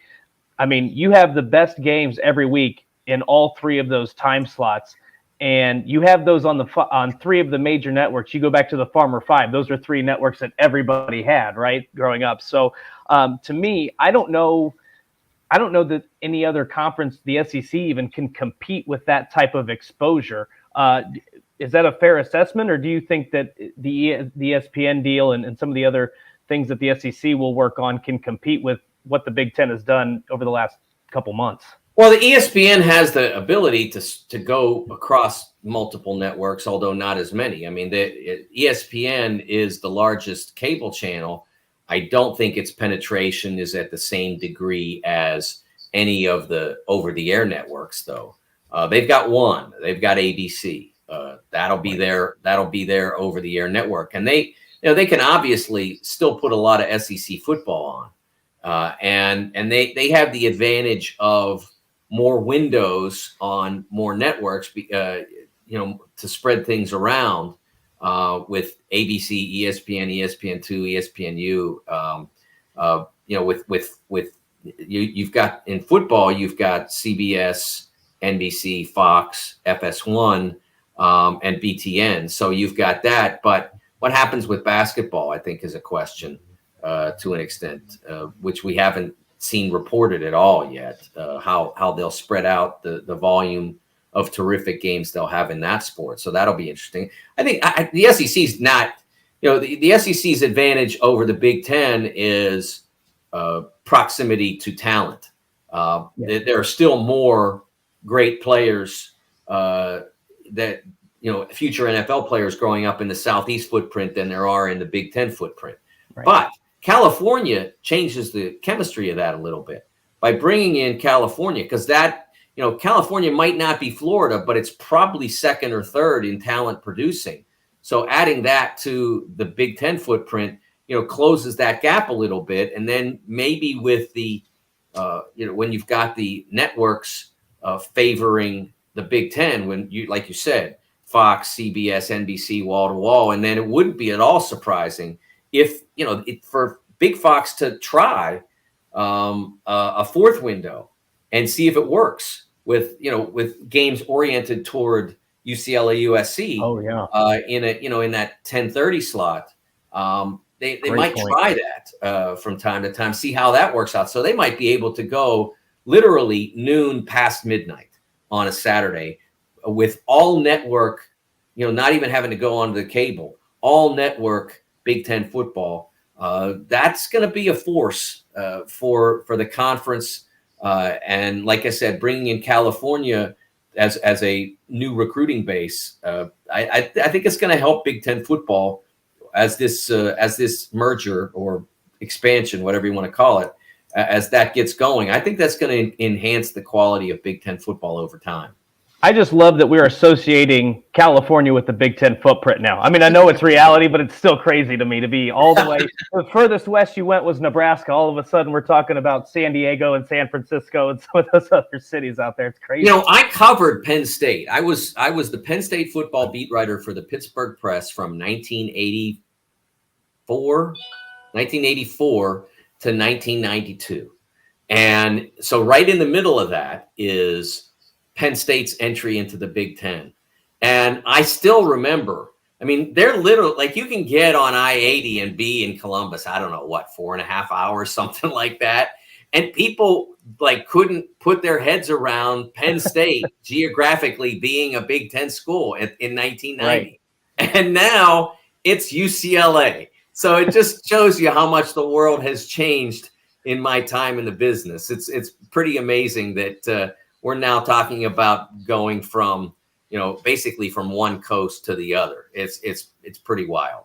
I mean, you have the best games every week in all 3 of those time slots. and you have those on 3 of the major networks. You go back to the Farmer 5; those are 3 networks that everybody had, right, growing up. So to me, I don't know that any other conference, the SEC, even can compete with that type of exposure. Is that a fair assessment, or do you think that the ESPN deal and some of the other things that the SEC will work on can compete with what the Big Ten has done over the last couple months? Well, the ESPN has the ability to go across multiple networks, although not as many. I mean, the ESPN is the largest cable channel. I don't think its penetration is at the same degree as any of the over-the-air networks, though. They've got one. They've got ABC. That'll be their over-the-air network, and they can obviously still put a lot of SEC football on, and they have the advantage of more windows on more networks, to spread things around. With ABC, ESPN, ESPN2, ESPNU, you've got in football, you've got CBS, NBC, Fox, FS1, and BTN. So you've got that. But what happens with basketball, I think, is a question to an extent, which we haven't seen reported at all yet. How they'll spread out the volume of terrific games they'll have in that sport. So that'll be interesting. I think the SEC's not, the SEC's advantage over the Big Ten is proximity to talent. There are still more great players that, future NFL players growing up in the Southeast footprint than there are in the Big Ten footprint. Right. But California changes the chemistry of that a little bit by bringing in California, because that, California might not be Florida, but it's probably second or third in talent producing. So adding that to the Big Ten footprint, closes that gap a little bit. And then maybe with the, when you've got the networks favoring the Big Ten, when like you said, Fox, CBS, NBC, wall to wall, and then it wouldn't be at all surprising if, for Big Fox to try a fourth window and see if it works with games oriented toward UCLA, USC. Oh yeah. In that 10:30 slot. They might try that from time to time, see how that works out. So they might be able to go literally noon past midnight on a Saturday with all network, not even having to go onto the cable, all network Big Ten football. That's going to be a force for the conference. And like I said, bringing in California as a new recruiting base, I think it's going to help Big Ten football as this merger or expansion, whatever you want to call it, as that gets going. I think that's going to enhance the quality of Big Ten football over time. I just love that we're associating California with the Big Ten footprint now. I mean, I know it's reality, but it's still crazy to me to be all the way. The furthest west you went was Nebraska. All of a sudden, we're talking about San Diego and San Francisco and some of those other cities out there. It's crazy. I covered Penn State. I was the Penn State football beat writer for the Pittsburgh Press from 1984 to 1992. And so right in the middle of that is Penn State's entry into the Big Ten. And I still remember, I mean, they're literally like, you can get on I-80 and be in Columbus, I don't know what, 4.5 hours, something like that. And people couldn't put their heads around Penn State geographically being a Big Ten school in 1990. Right. And now it's UCLA. So it just shows you how much the world has changed in my time in the business. It's pretty amazing that, we're now talking about going from, basically from one coast to the other. It's pretty wild.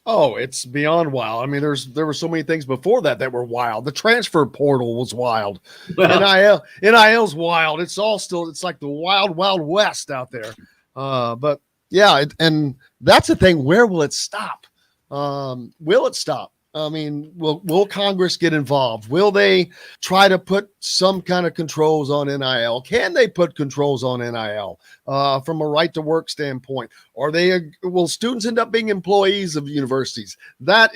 Oh, it's beyond wild. I mean, there were so many things before that were wild. The transfer portal was wild. NIL's wild. It's like the wild, wild west out there. But yeah, and that's the thing. Where will it stop? Will it stop? I mean, will Congress get involved? Will they try to put some kind of controls on NIL? Can they put controls on NIL from a right to work standpoint? Will students end up being employees of universities? I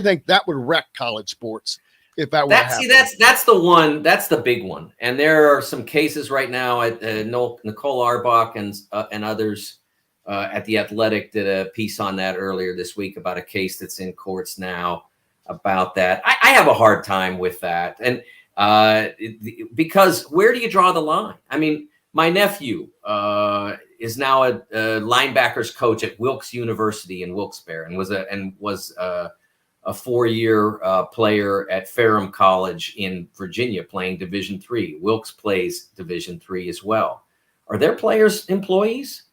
think that would wreck college sports. if that were to happen. That's the one. That's the big one. And there are some cases right now at Nicole Arbach and others at The Athletic did a piece on that earlier this week about a case that's in courts now about that. I have a hard time with that. And because where do you draw the line? I mean, my nephew is now a linebackers coach at Wilkes University in Wilkes-Barre and was a 4-year player at Ferrum College in Virginia playing Division III. Wilkes plays Division III as well. Are their players employees?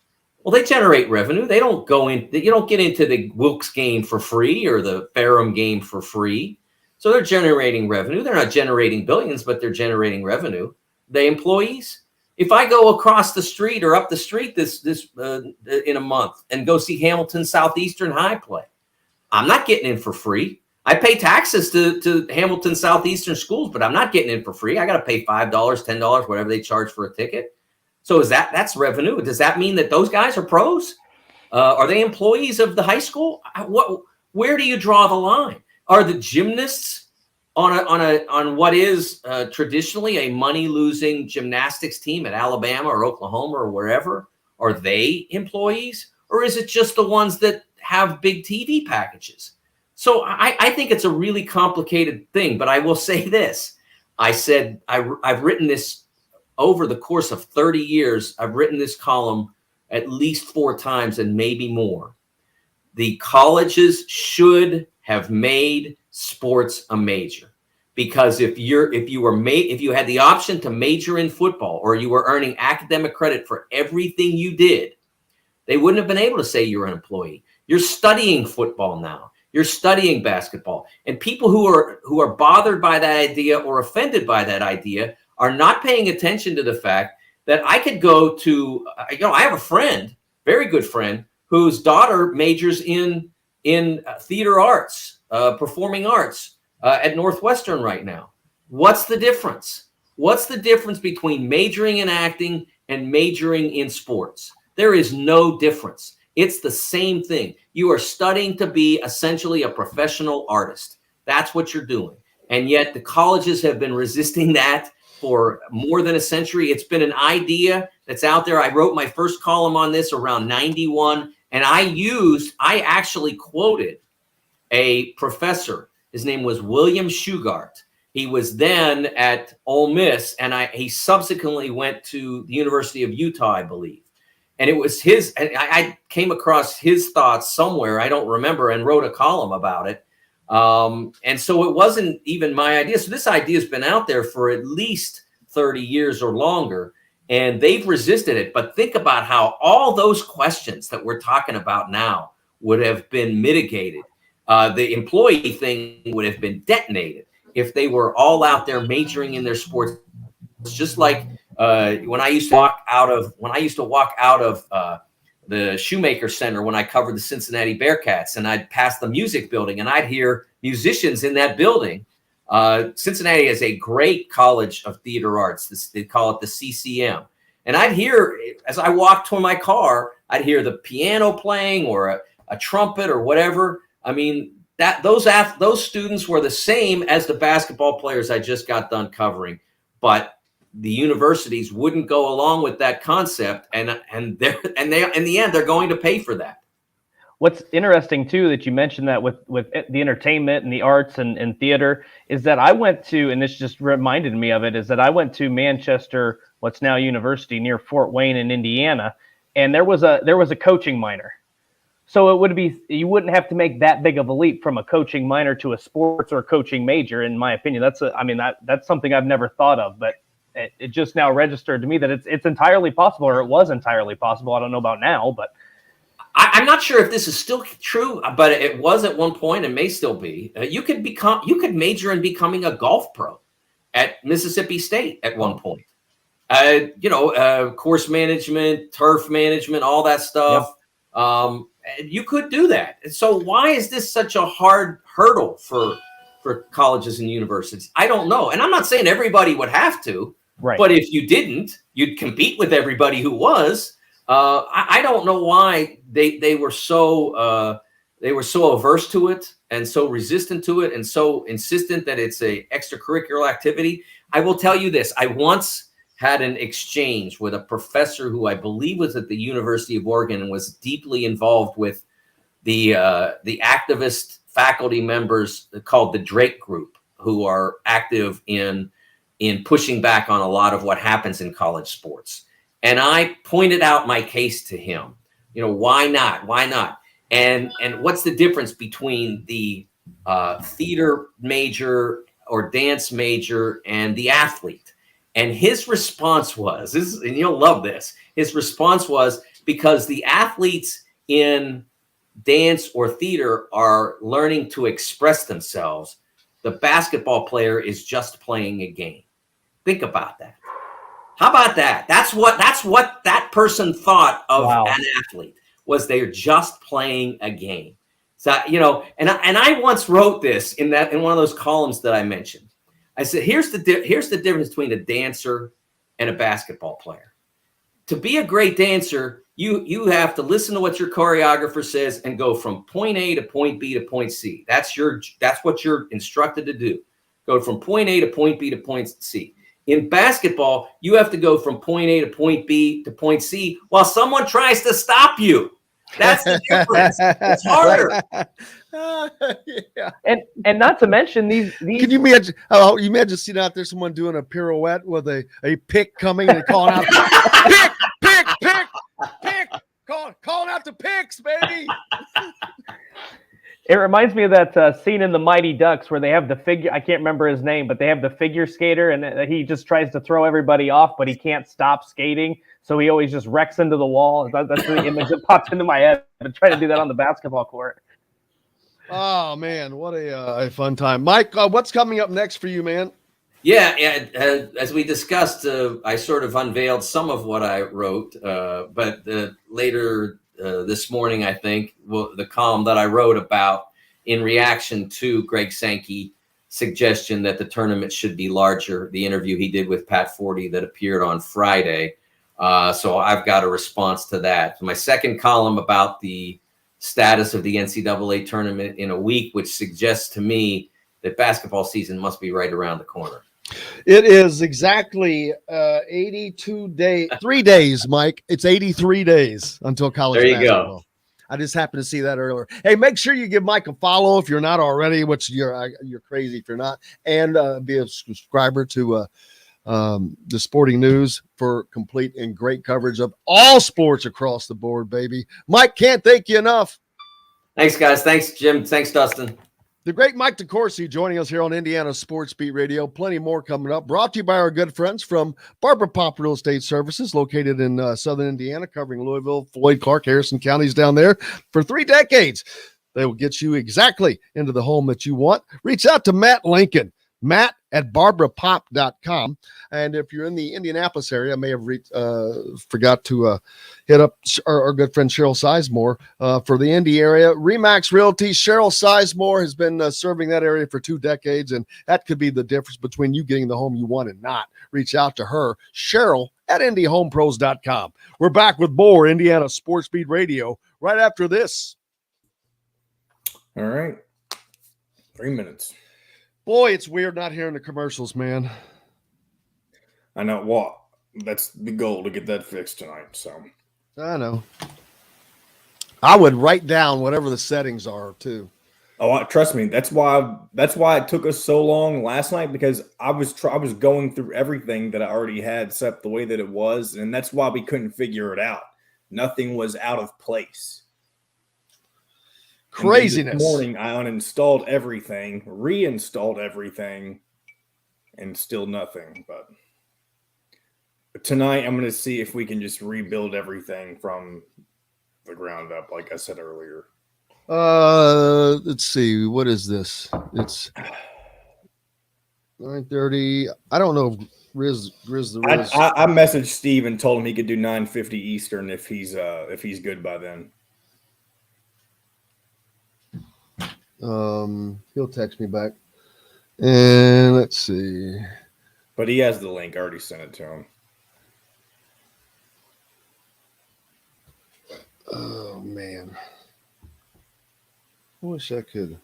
Well, they generate revenue. They don't go in. You don't get into the Wilkes game for free or the Ferrum game for free. So they're generating revenue. They're not generating billions, but they're generating revenue. They employees. If I go across the street or up the street this in a month and go see Hamilton Southeastern High play, I'm not getting in for free. I pay taxes to Hamilton Southeastern schools, but I'm not getting in for free. I got to pay $5, $10, whatever they charge for a ticket. So that's revenue. Does that mean that those guys are pros? Are they employees of the high school? Where do you draw the line? Are the gymnasts on what is traditionally a money-losing gymnastics team at Alabama or Oklahoma or wherever, are they employees? Or is it just the ones that have big TV packages? So I think it's a really complicated thing, but I will say this. I said, I've written this over the course of 30 years. I've written this column at least 4 times and maybe more. The colleges should have made sports a major, because if you had the option to major in football or you were earning academic credit for everything you did, they wouldn't have been able to say you're an employee. You're studying football now. You're studying basketball, and people who are bothered by that idea or offended by that idea are not paying attention to the fact that I could go to, I have a friend, very good friend, whose daughter majors in theater arts, performing arts at Northwestern right now. What's the difference? What's the difference between majoring in acting and majoring in sports? There is no difference. It's the same thing. You are studying to be essentially a professional artist. That's what you're doing. And yet the colleges have been resisting that for more than a century. It's been an idea that's out there. I wrote my first column on this around 91, and I actually quoted a professor. His name was William Shugart. He was then at Ole Miss, and he subsequently went to the University of Utah, I believe. And it was I came across his thoughts somewhere, I don't remember, and wrote a column about it. And so it wasn't even my idea. So this idea has been out there for at least 30 years or longer, and they've resisted it. But think about how all those questions that we're talking about now would have been mitigated. The employee thing would have been detonated if they were all out there majoring in their sports. It's just like when I used to walk out of the Shoemaker Center when I covered the Cincinnati Bearcats, and I'd pass the music building and I'd hear musicians in that building. Cincinnati is a great college of theater arts. They call it the CCM. And I'd hear, as I walked to my car, I'd hear the piano playing or a trumpet or whatever. I mean, those students were the same as the basketball players I just got done covering, but the universities wouldn't go along with that concept, and they in the end they're going to pay for that. What's interesting too that you mentioned that with the entertainment and the arts and theater is that I went to, and this just reminded me of it, is that I went to Manchester, what's now University, near Fort Wayne in Indiana, and there was a coaching minor. So you wouldn't have to make that big of a leap from a coaching minor to a sports or coaching major, in my opinion. That's something I've never thought of, but it just now registered to me that it's entirely possible, or it was entirely possible. I don't know about now, but I'm not sure if this is still true, but it was at one point and may still be. You could major in becoming a golf pro at Mississippi State at one point. Course management, turf management, all that stuff. Yep. You could do that. So why is this such a hard hurdle for colleges and universities? I don't know. And I'm not saying everybody would have to, right? But if you didn't, you'd compete with everybody who was. I don't know why they were so averse to it. and so resistant to it and so insistent that it's a extracurricular activity. I will tell you this. I once had an exchange with a professor who I believe was at the University of Oregon and was deeply involved with the activist faculty members called the Drake Group, who are active in pushing back on a lot of what happens in college sports. And I pointed out my case to him. Why not? Why not? And what's the difference between the theater major or dance major and the athlete? And his response was, and you'll love this, his response was, because the athletes in dance or theater are learning to express themselves, the basketball player is just playing a game. Think about that. How about that? That's what that person thought of an athlete, was they're just playing a game. So, and I once wrote this in one of those columns that I mentioned. I said, here's the difference between a dancer and a basketball player. To be a great dancer, you have to listen to what your choreographer says and go from point A to point B to point C. That's what you're instructed to do. Go from point A to point B to point C. In basketball, you have to go from point A to point B to point C while someone tries to stop you. That's the difference. It's harder. Yeah. And not to mention these. Can you imagine? Oh, you imagine sitting out there, someone doing a pirouette with a pick coming and calling out, pick, calling out the picks, baby. It reminds me of that scene in the Mighty Ducks where they have the figure. I can't remember his name, but they have the figure skater, and he just tries to throw everybody off, but he can't stop skating, so he always just wrecks into the wall. That's the image that pops into my head. I'm trying to do that on the basketball court. Oh man, what a fun time, Mike. What's coming up next for you, man? Yeah. As we discussed, I sort of unveiled some of what I wrote, but later. This morning, I think, the column that I wrote about in reaction to Greg Sankey's suggestion that the tournament should be larger, the interview he did with Pat Forty that appeared on Friday. So I've got a response to that. My second column about the status of the NCAA tournament in a week, which suggests to me that basketball season must be right around the corner. It is exactly 82 days, 3 days, Mike. It's 83 days until college basketball. Go. I just happened to see that earlier. Hey, make sure you give Mike a follow if you're not already, which you're crazy if you're not, and be a subscriber to the Sporting News for complete and great coverage of all sports across the board, baby. Mike, can't thank you enough. Thanks, guys. Thanks, Jim. Thanks, Dustin. The great Mike DeCourcy joining us here on Indiana Sports Beat Radio. Plenty more coming up. Brought to you by our good friends from Barbara Pop Real Estate Services, located in southern Indiana, covering Louisville, Floyd, Clark, Harrison counties down there for 3 decades. They will get you exactly into the home that you want. Reach out to Matt Lincoln, Matt at barbarapop.com. And if you're in the Indianapolis area, I may have forgot to hit up our good friend Cheryl Sizemore for the Indy area. Remax Realty, Cheryl Sizemore has been serving that area for 2 decades, and that could be the difference between you getting the home you want and not. Reach out to her, Cheryl at IndyHomePros.com. We're back with more Indiana Sports Beat Radio right after this. All right. 3 minutes. Boy, it's weird not hearing the commercials, man. I know. Well, that's the goal, to get that fixed tonight. So I know. I would write down whatever the settings are too. Oh, trust me. That's why it took us so long last night, because I was going through everything that I already had set the way that it was, and that's why we couldn't figure it out. Nothing was out of place. Craziness. This morning, I uninstalled everything, reinstalled everything, and still nothing. But tonight, I'm going to see if we can just rebuild everything from the ground up, like I said earlier. Let's see. What is this? It's 9:30. I don't know if Riz the Riz. I messaged Steve and told him he could do 9:50 Eastern if he's good by then. He'll text me back. And let's see. But he has the link. I already sent it to him. Oh man. I wish I could.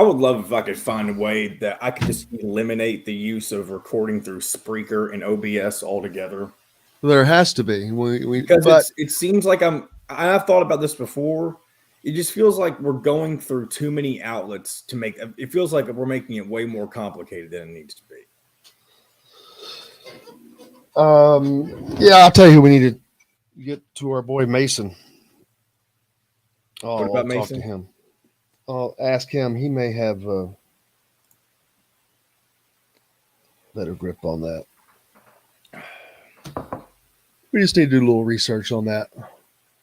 would love if I could find a way that I could just eliminate the use of recording through Spreaker and OBS altogether. There has to be. Because it seems like I've thought about this before. It just feels like we're going through too many outlets to make it feels like we're making it way more complicated than it needs to be. Yeah, I'll tell you who we need to get to, our boy Mason. Oh, What about I'll Mason? talk to him. I'll ask him. He may have better grip on that. We just need to do a little research on that.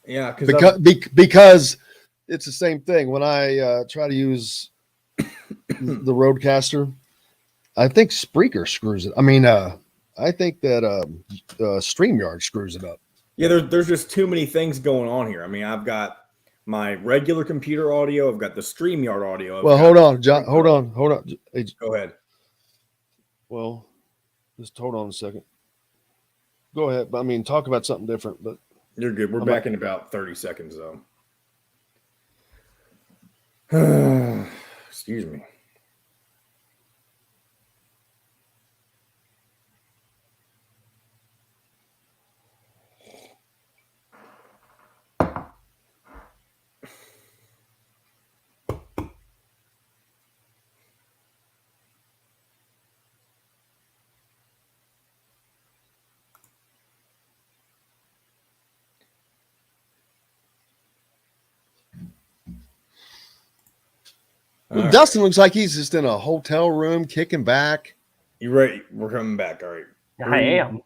Yeah, because it's the same thing. When I try to use the Roadcaster, I think Spreaker screws it. I mean, I think that StreamYard screws it up. Yeah, there's just too many things going on here. I mean, I've got my regular computer audio. I've got the StreamYard audio. Hold on, John. Hold on. Hey, go ahead. Well, just hold on a second. Go ahead. I mean, talk about something different. But you're good. We're back in about 30 seconds, though. Excuse me. Dustin looks like he's just in a hotel room kicking back. You ready? We're coming back. All right. I am.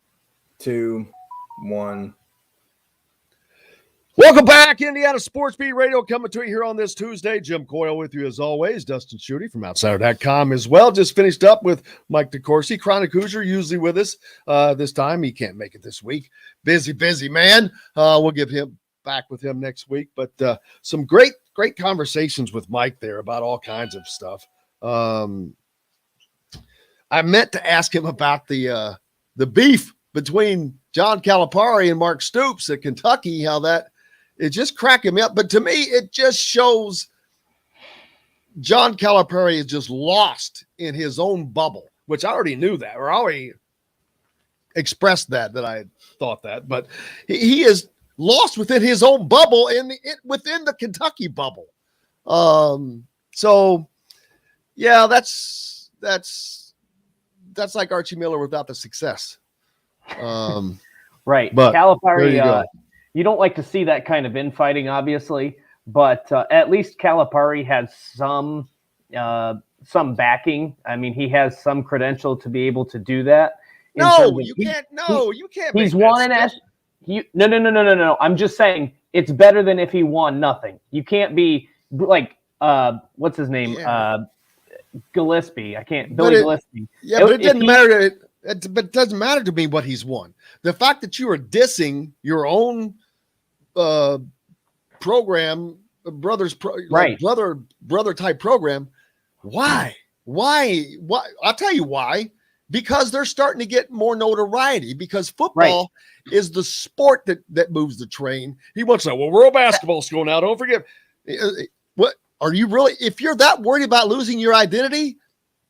2, 1. Welcome back, Indiana Sports Beat Radio, coming to you here on this Tuesday. Jim Coyle with you as always. Dustin Schutte from Outsider.com as well. Just finished up with Mike DeCourcy, Chronic Hoosier, usually with us this time. He can't make it this week. Busy man. We'll give him back with him next week. But some great conversations with Mike there about all kinds of stuff. I meant to ask him about the beef between John Calipari and Mark Stoops at Kentucky, how that it just cracked me up. But to me, it just shows John Calipari is just lost in his own bubble, which I already knew that, or I already expressed that I thought that. But he is lost within his own bubble within the Kentucky bubble. So yeah, that's like Archie Miller without the success. Right. But Calipari, you don't like to see that kind of infighting, obviously, but at least Calipari has some backing. I mean, he has some credential to be able to do that. You can't. He's won an No. I'm just saying it's better than if he won nothing. You can't be like what's his name? Yeah. Gillespie. Billy Gillespie. Yeah, but it doesn't matter. But it doesn't matter to me what he's won. The fact that you are dissing your own program, brother type program. Why? I'll tell you why. Because they're starting to get more notoriety. Because football is the sport that moves the train. He wants to say, well, we're a basketball school now. Don't forget. What are you really? If you're that worried about losing your identity,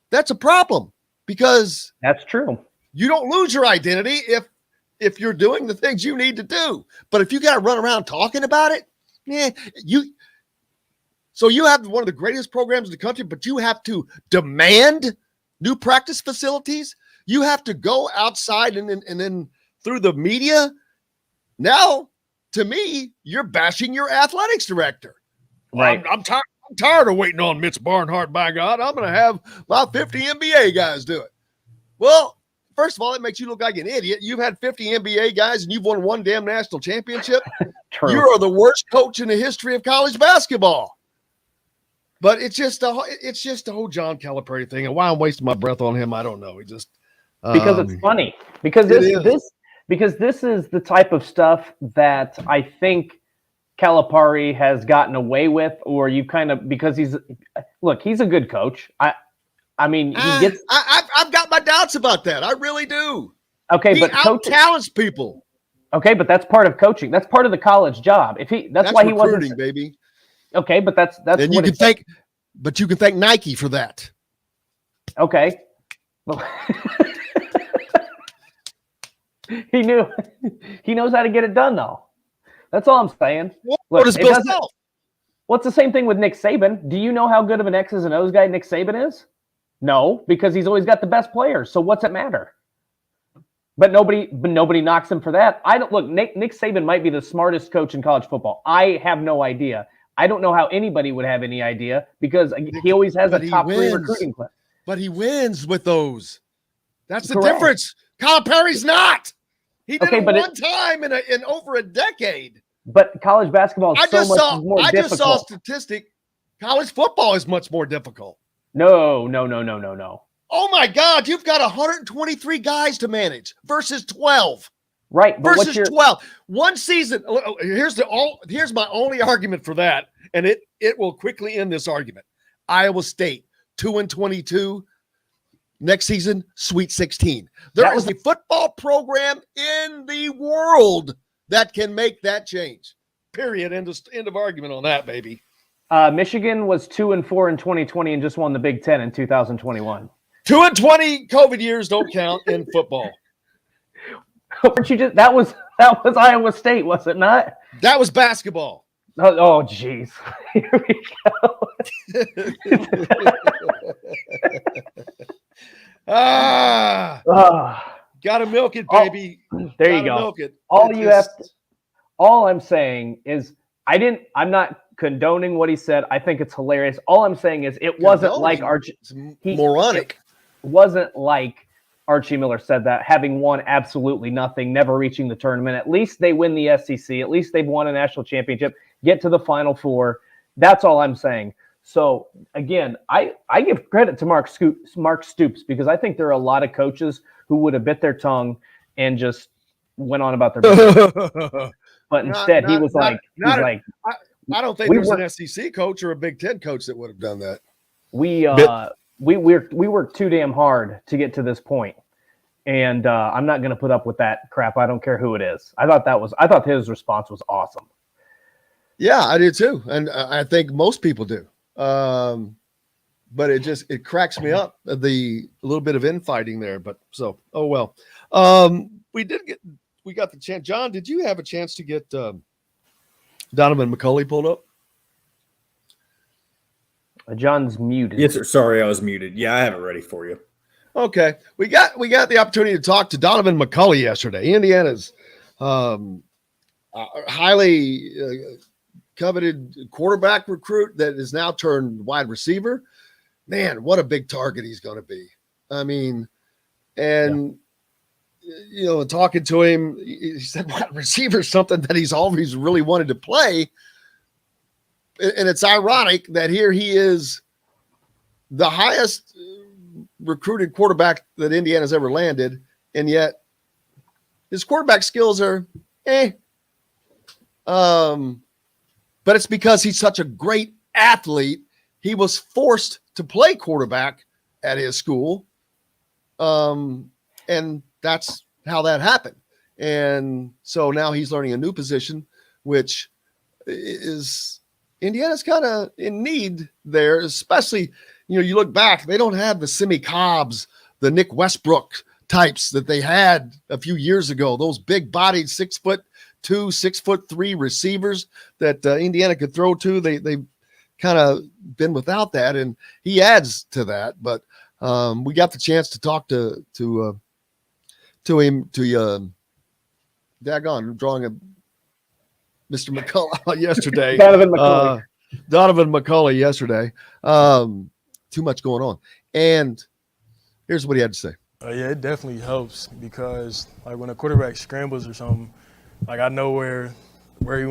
that's a problem. Because that's true. You don't lose your identity if you're doing the things you need to do. But if you got to run around talking about it, so you have one of the greatest programs in the country, but you have to demand new practice facilities. You have to go outside and then through the media. Now, to me, you're bashing your athletics director. Right. I'm tired of waiting on Mitch Barnhart, by God. I'm going to have about 50 NBA guys do it. Well, first of all, it makes you look like an idiot. You've had 50 NBA guys and you've won one damn national championship. True. You are the worst coach in the history of college basketball. But it's just a whole John Calipari thing. And why I'm wasting my breath on him, I don't know. He just because it's funny. Because this is the type of stuff that I think Calipari has gotten away with, or you kind of because he's a good coach. I mean, he gets. I've got my doubts about that. I really do. Okay, he but out-talents people. Okay, but that's part of coaching. That's part of the college job. That's why he wasn't recruiting, baby. Okay, but that's and you can think. but you can thank Nike for that. Okay. Well, he knows how to get it done, though. That's all I'm saying. What is Bill Self? What's the same thing with Nick Saban? Do you know how good of an X's and O's guy Nick Saban is? No, because he's always got the best players. So what's it matter? But nobody knocks him for that. I don't look. Nick Saban might be the smartest coach in college football. I have no idea. I don't know how anybody would have any idea because he always has a top 3 recruiting class. But he wins with those. That's the Correct. difference. Calipari's not. He did Okay, it but one time in over a decade. But college basketball is more difficult. I just saw a statistic. College football is much more difficult. No. Oh my God, you've got 123 guys to manage versus 12. Right, but versus 12. One season. Here's my only argument for that, and it will quickly end this argument. Iowa State 2-22. Next season, Sweet 16. There is a football program in the world that can make that change. Period. End of argument on that, baby. Michigan was 2-4 in 2020 and just won the Big Ten in 2021. 2-20 COVID years don't count in football. That was Iowa State, was it not? That was basketball. Oh, jeez. Here we go. Gotta milk it, baby. There you go. Milk it. All I'm saying is I'm not condoning what he said. I think it's hilarious. All I'm saying is it wasn't like Archie. Moronic. It wasn't like Archie Miller said that, having won absolutely nothing, never reaching the tournament. At least they win the SEC. At least they've won a national championship, get to the Final Four. That's all I'm saying. So, again, I give credit to Mark Stoops because I think there are a lot of coaches who would have bit their tongue and just went on about their business. But instead, he was like, I don't think there's an SEC coach or a Big Ten coach that would have done that. We worked too damn hard to get to this point, and I'm not going to put up with that crap. I don't care who it is. I thought his response was awesome. Yeah, I do too, and I think most people do. But it cracks me up a little bit of infighting there. But so oh well. We got the chance. John, did you have a chance to get Donovan McCully pulled up? John's muted. Yes, sir. Sorry, I was muted. Yeah, I have it ready for you. Okay. We got the opportunity to talk to Donovan McCully yesterday. Indiana's highly coveted quarterback recruit that is now turned wide receiver. Man, what a big target he's going to be. I mean, and talking to him, he said wide receiver is something that he's always really wanted to play. And it's ironic that here he is, the highest recruited quarterback that Indiana's ever landed, and yet his quarterback skills are but it's because he's such a great athlete. He was forced to play quarterback at his school, and that's how that happened. And so now he's learning a new position, which is Indiana's kind of in need there, especially, you look back, they don't have the Simi Cobbs, the Nick Westbrook types that they had a few years ago, those big bodied 6'2", 6'3" receivers that Indiana could throw to. They've kind of been without that, and he adds to that. But we got the chance to talk to him, daggone, drawing a Mr. McCully yesterday. Donovan McCully yesterday. Too much going on. And here's what he had to say. Yeah, it definitely helps because like when a quarterback scrambles or something, like I know where he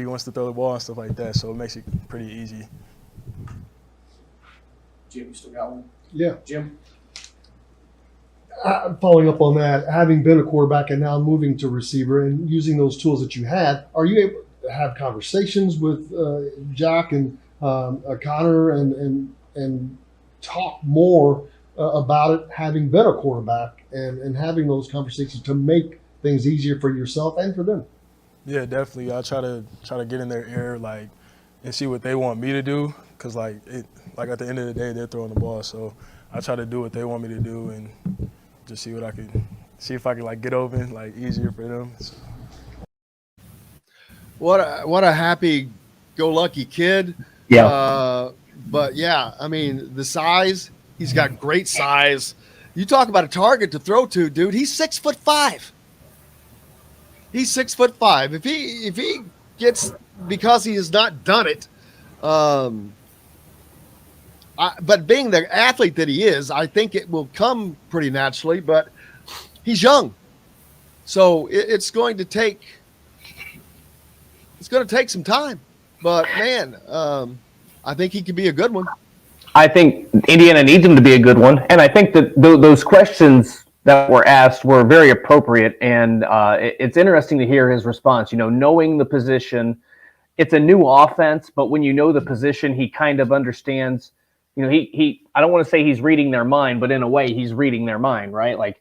wants to throw the ball and stuff like that, so it makes it pretty easy. Jim, you still got one? Yeah. Jim? Following up on that, having been a quarterback and now moving to receiver and using those tools that you had, are you able to have conversations with Jack and Connor and talk more about it, having been a quarterback and having those conversations to make things easier for yourself and for them? Yeah, definitely. I try to get in their ear, like, and see what they want me to do, because like at the end of the day, they're throwing the ball. So I try to do what they want me to do and just see if I can like get open like easier for them. So. What a happy-go-lucky kid. Yeah. But yeah, I mean the size. He's got great size. You talk about a target to throw to, dude. He's 6'5". He's 6'5". If he gets, because he has not done it, but being the athlete that he is, I think it will come pretty naturally. But he's young, so it's going to take some time. But man, I think he could be a good one. I think Indiana needs him to be a good one, and I think that those questions that were asked were very appropriate, and it's interesting to hear his response. You know, knowing the position, it's a new offense, but when you know the position, he kind of understands. You know, he I don't want to say he's reading their mind, but in a way, he's reading their mind, right? Like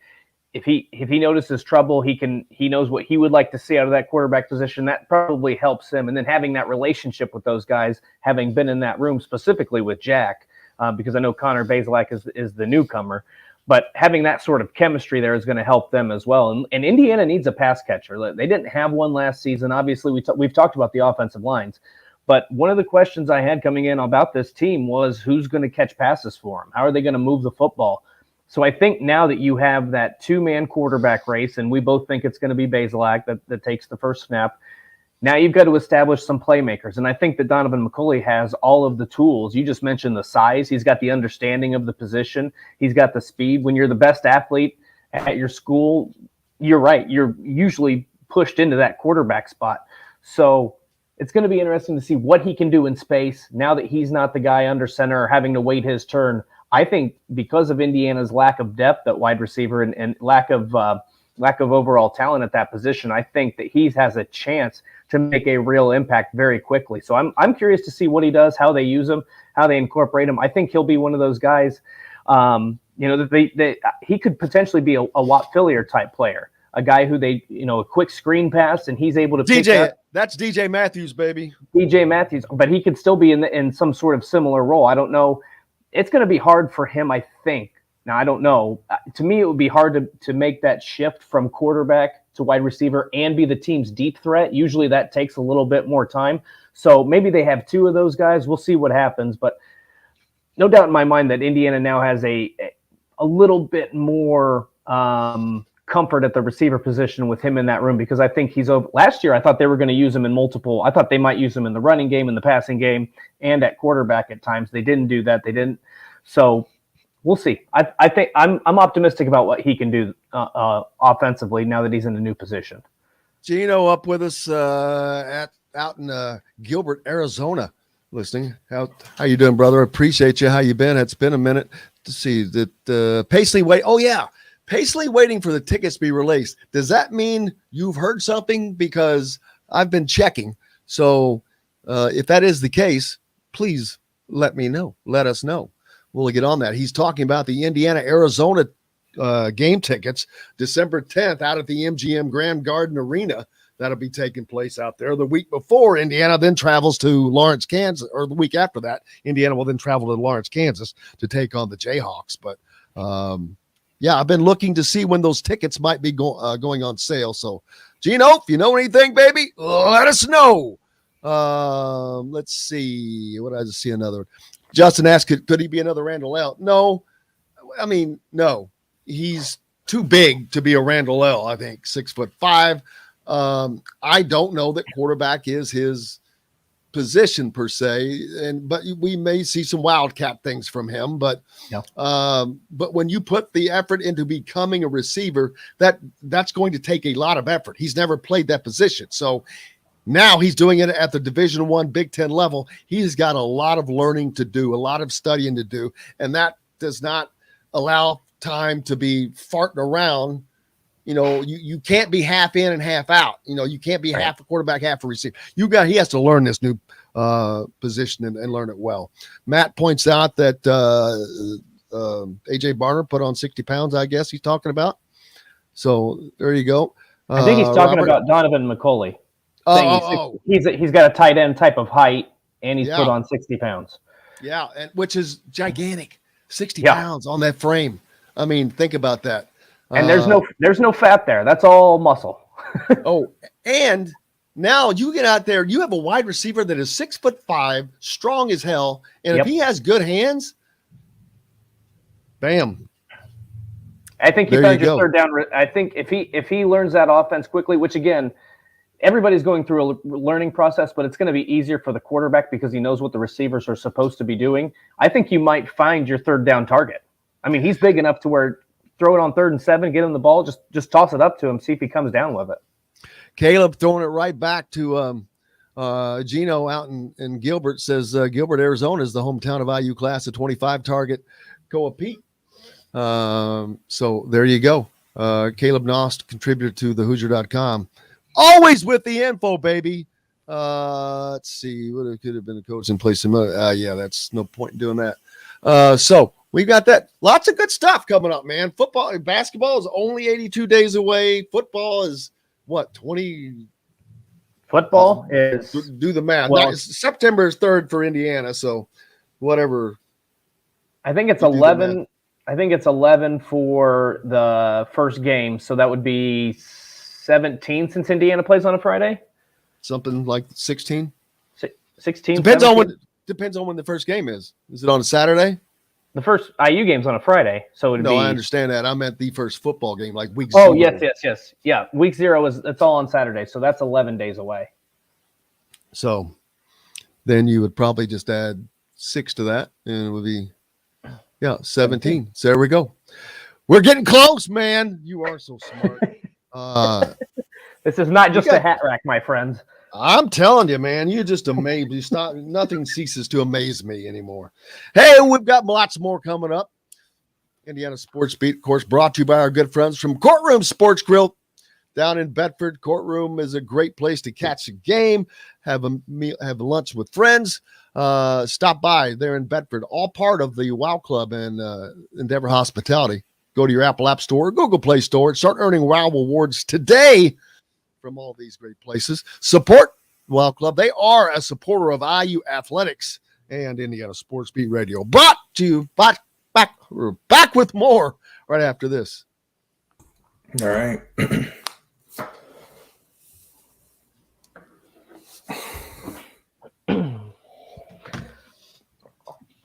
if he notices trouble, he knows what he would like to see out of that quarterback position. That probably helps him, and then having that relationship with those guys, having been in that room specifically with Jack. Because I know Connor Bazelak is the newcomer, but having that sort of chemistry there is going to help them as well. And Indiana needs a pass catcher. They didn't have one last season. Obviously, we've talked about the offensive lines, but one of the questions I had coming in about this team was who's going to catch passes for them? How are they going to move the football? So I think now that you have that two-man quarterback race, and we both think it's going to be Bazelak that takes the first snap, now you've got to establish some playmakers, and I think that Donovan McCully has all of the tools. You just mentioned the size. He's got the understanding of the position. He's got the speed. When you're the best athlete at your school, you're right. You're usually pushed into that quarterback spot. So it's going to be interesting to see what he can do in space now that he's not the guy under center or having to wait his turn. I think because of Indiana's lack of depth at wide receiver and lack of overall talent at that position, I think that he has a chance to make a real impact very quickly. So I'm curious to see what he does, how they use him, how they incorporate him. I think he'll be one of those guys, that he could potentially be a Watt Fillier type player, a guy who a quick screen pass and he's able to pick up. That's DJ Matthews, baby. DJ Matthews, but he could still be in some sort of similar role. I don't know. It's going to be hard for him, I think. Now, I don't know. To me, it would be hard to make that shift from quarterback to wide receiver and be the team's deep threat. Usually that takes a little bit more time. So maybe they have two of those guys. We'll see what happens. But no doubt in my mind that Indiana now has a little bit more comfort at the receiver position with him in that room, because I think he's over. Last year, I thought they were going to use him in multiple. I thought they might use him in the running game, in the passing game, and at quarterback at times. They didn't do that. They didn't. So we'll see. I think I'm optimistic about what he can do offensively now that he's in a new position. Gino up with us out in Gilbert, Arizona, listening. How you doing, brother? Appreciate you. How you been? It's been a minute to see that Paisley wait. Oh yeah, Paisley waiting for the tickets to be released. Does that mean you've heard something? Because I've been checking. So if that is the case, please let me know. Let us know. We'll get on that. He's talking about the Indiana-Arizona game tickets, December 10th out at the MGM Grand Garden Arena. That'll be taking place out there. The week before, Indiana then travels to Lawrence, Kansas, or the week after that, Indiana will then travel to Lawrence, Kansas to take on the Jayhawks. But, yeah, I've been looking to see when those tickets might be going on sale. So, Gino, if you know anything, baby, let us know. Let's see. What did I just see? Another one. Justin asked, could he be another Randall L? No. I mean, no. He's too big to be a Randall L, I think. 6'5". I don't know that quarterback is his position per se, but we may see some wildcat things from him. But but when you put the effort into becoming a receiver, that's going to take a lot of effort. He's never played that position. So now he's doing it at the Division I Big Ten level. He's got a lot of learning to do, a lot of studying to do, and that does not allow time to be farting around. You can't be half in and half out. You can't be half a quarterback, half a receiver. He has to learn this new position and learn it well. Matt points out that AJ Barner put on 60 pounds, I guess he's talking about. So there you go. I think he's talking about Donovan McCully. He's got a tight end type of height, and he's put on 60 pounds. Yeah, and which is gigantic. 60 Yeah. pounds on that frame. I mean, think about that. And there's no fat there. That's all muscle. Oh, and now you get out there, you have a wide receiver that is 6'5", strong as hell, and Yep. if he has good hands, bam. I think he There found you your go. third down. I think if he learns that offense quickly, which again, everybody's going through a learning process, but it's going to be easier for the quarterback because he knows what the receivers are supposed to be doing. I think you might find your third down target. I mean, he's big enough to where throw it on 3rd and 7, get him the ball, just toss it up to him, see if he comes down with it. Caleb throwing it right back to Gino out in Gilbert, says Gilbert, Arizona is the hometown of IU class of 25 target Koa Pete. So there you go. Caleb Nost, contributor to the Hoosier.com. Always with the info, baby. Let's see. What it could have been a coach in place. Yeah, that's no point in doing that. So we got that. Lots of good stuff coming up, man. Football, basketball is only 82 days away. Football is what, 20? Football is Do the math. Well, September is 3rd for Indiana. So whatever. I think it's You do the 11. I think it's 11 for the first game, so that would be 17 since Indiana plays on a Friday. Something like 16. 16. Depends 17? on when the first game is. Is it on a Saturday? The first IU game's on a Friday, so it'd No, be. I understand that. I meant the first football game, like week Oh, 0. yes. Yeah, week 0 it's all on Saturday, so that's 11 days away. So then you would probably just add 6 to that, and it would be 17. So there we go. We're getting close, man. You are so smart. This is not just got- a hat rack, my friends. I'm telling you, man, you just amaze me. Stop. Nothing ceases to amaze me anymore. Hey, we've got lots more coming up. Indiana Sports Beat, of course, brought to you by our good friends from Courtroom Sports Grill down in Bedford. Courtroom is a great place to catch a game, have a meal, have lunch with friends. Stop by there in Bedford, all part of the WOW Club and Endeavor Hospitality. Go to your Apple App Store, Google Play Store, and start earning WOW awards today from all these great places. Support WOW Club. They are a supporter of IU Athletics and Indiana Sports Beat Radio. Brought to you back with more right after this. All right.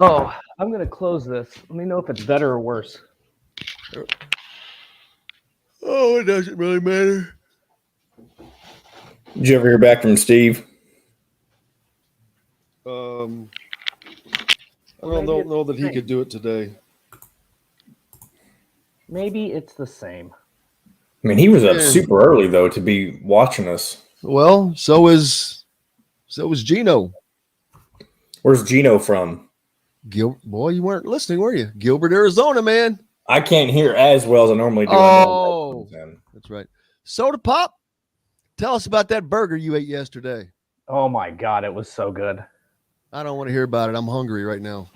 Oh, I'm going to close this. Let me know if it's better or worse. Oh, it doesn't really matter. Did you ever hear back from Steve? I don't know that he could do it today. Maybe it's the same. I mean, he was up Yeah. super early though to be watching us. Well, so is Gino. Where's Gino from? Boy, you weren't listening, were you? Gilbert, Arizona, man. I can't hear as well as I normally do. Oh, that's right. Soda Pop, tell us about that burger you ate yesterday. Oh my God, it was so good. I don't want to hear about it. I'm hungry right now.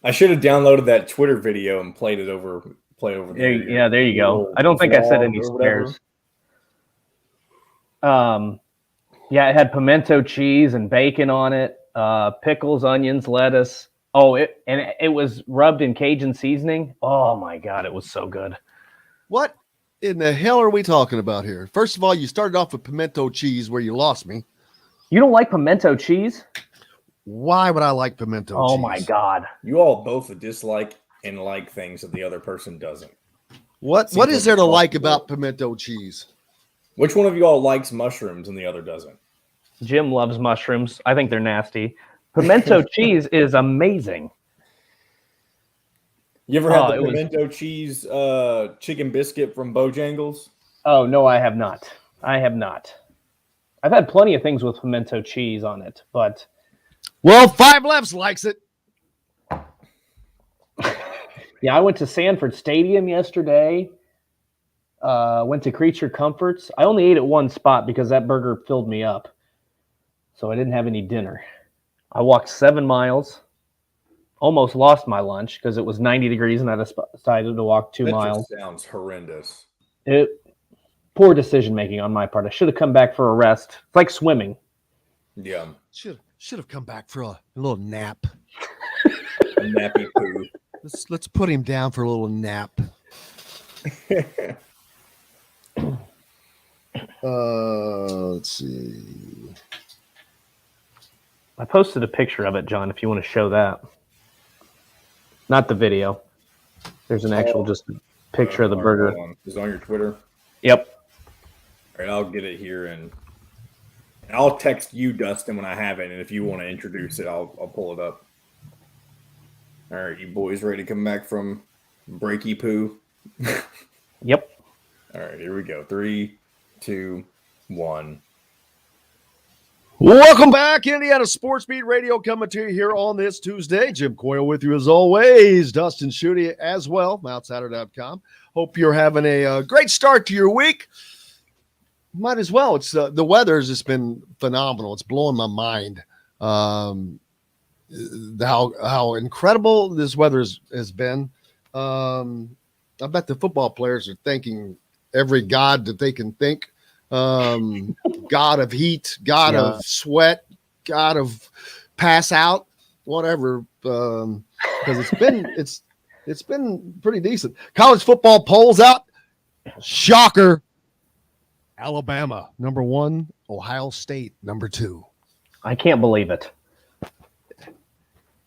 I should have downloaded that Twitter video and play over There, yeah, there you go. I don't think I said any spares. Yeah, it had pimento cheese and bacon on it, pickles, onions, lettuce. Oh, it was rubbed in Cajun seasoning. Oh my God, it was so good. What in the hell are we talking about here? First of all, you started off with pimento cheese where you lost me. You don't like pimento cheese? Why would I like pimento cheese? Oh my God. You all both dislike and like things that the other person doesn't. What Seems is like there to it's like possible. about pimento cheese? Which one of you all likes mushrooms and the other doesn't? Jim loves mushrooms. I think they're nasty. Pimento cheese is amazing. You ever had it the was- pimento cheese chicken biscuit from Bojangles? Oh, no, I have not. I've had plenty of things with pimento cheese on it, but Well, Five Lefts likes it. yeah, I went to Sanford Stadium yesterday. Went to Creature Comforts. I only ate at one spot because that burger filled me up. So I didn't have any dinner. I walked 7 miles. Almost lost my lunch because it was 90 degrees and I decided to walk 2 That miles. just sounds horrendous. Poor decision making on my part. I should have come back for a rest. It's like swimming. Yeah. Should have come back for a little nap. Nappy poo. Let's put him down for a little nap. Let's see. I posted a picture of it, John, if you want to show that. Not the video. There's an actual just picture of the burger. Is it on your Twitter? Yep. All right, I'll get it here and I'll text you, Dustin, when I have it. And if you want to introduce it, I'll pull it up. All right, you boys ready to come back from breaky poo? Yep. All right, here we go. 3, 2, 1. Welcome back, Indiana Sports Beat Radio, coming to you here on this Tuesday. Jim Coyle with you as always. Dustin Schutte as well, outsider.com. Hope you're having a great start to your week. Might as well. It's the weather's just been phenomenal. It's blowing my mind. How incredible this weather has been. I bet the football players are thanking every god that they can think. God of heat, God of sweat, God of pass out, whatever. Because it's been pretty decent. College football polls out. Shocker. Alabama, number 1. Ohio State, number 2. I can't believe it.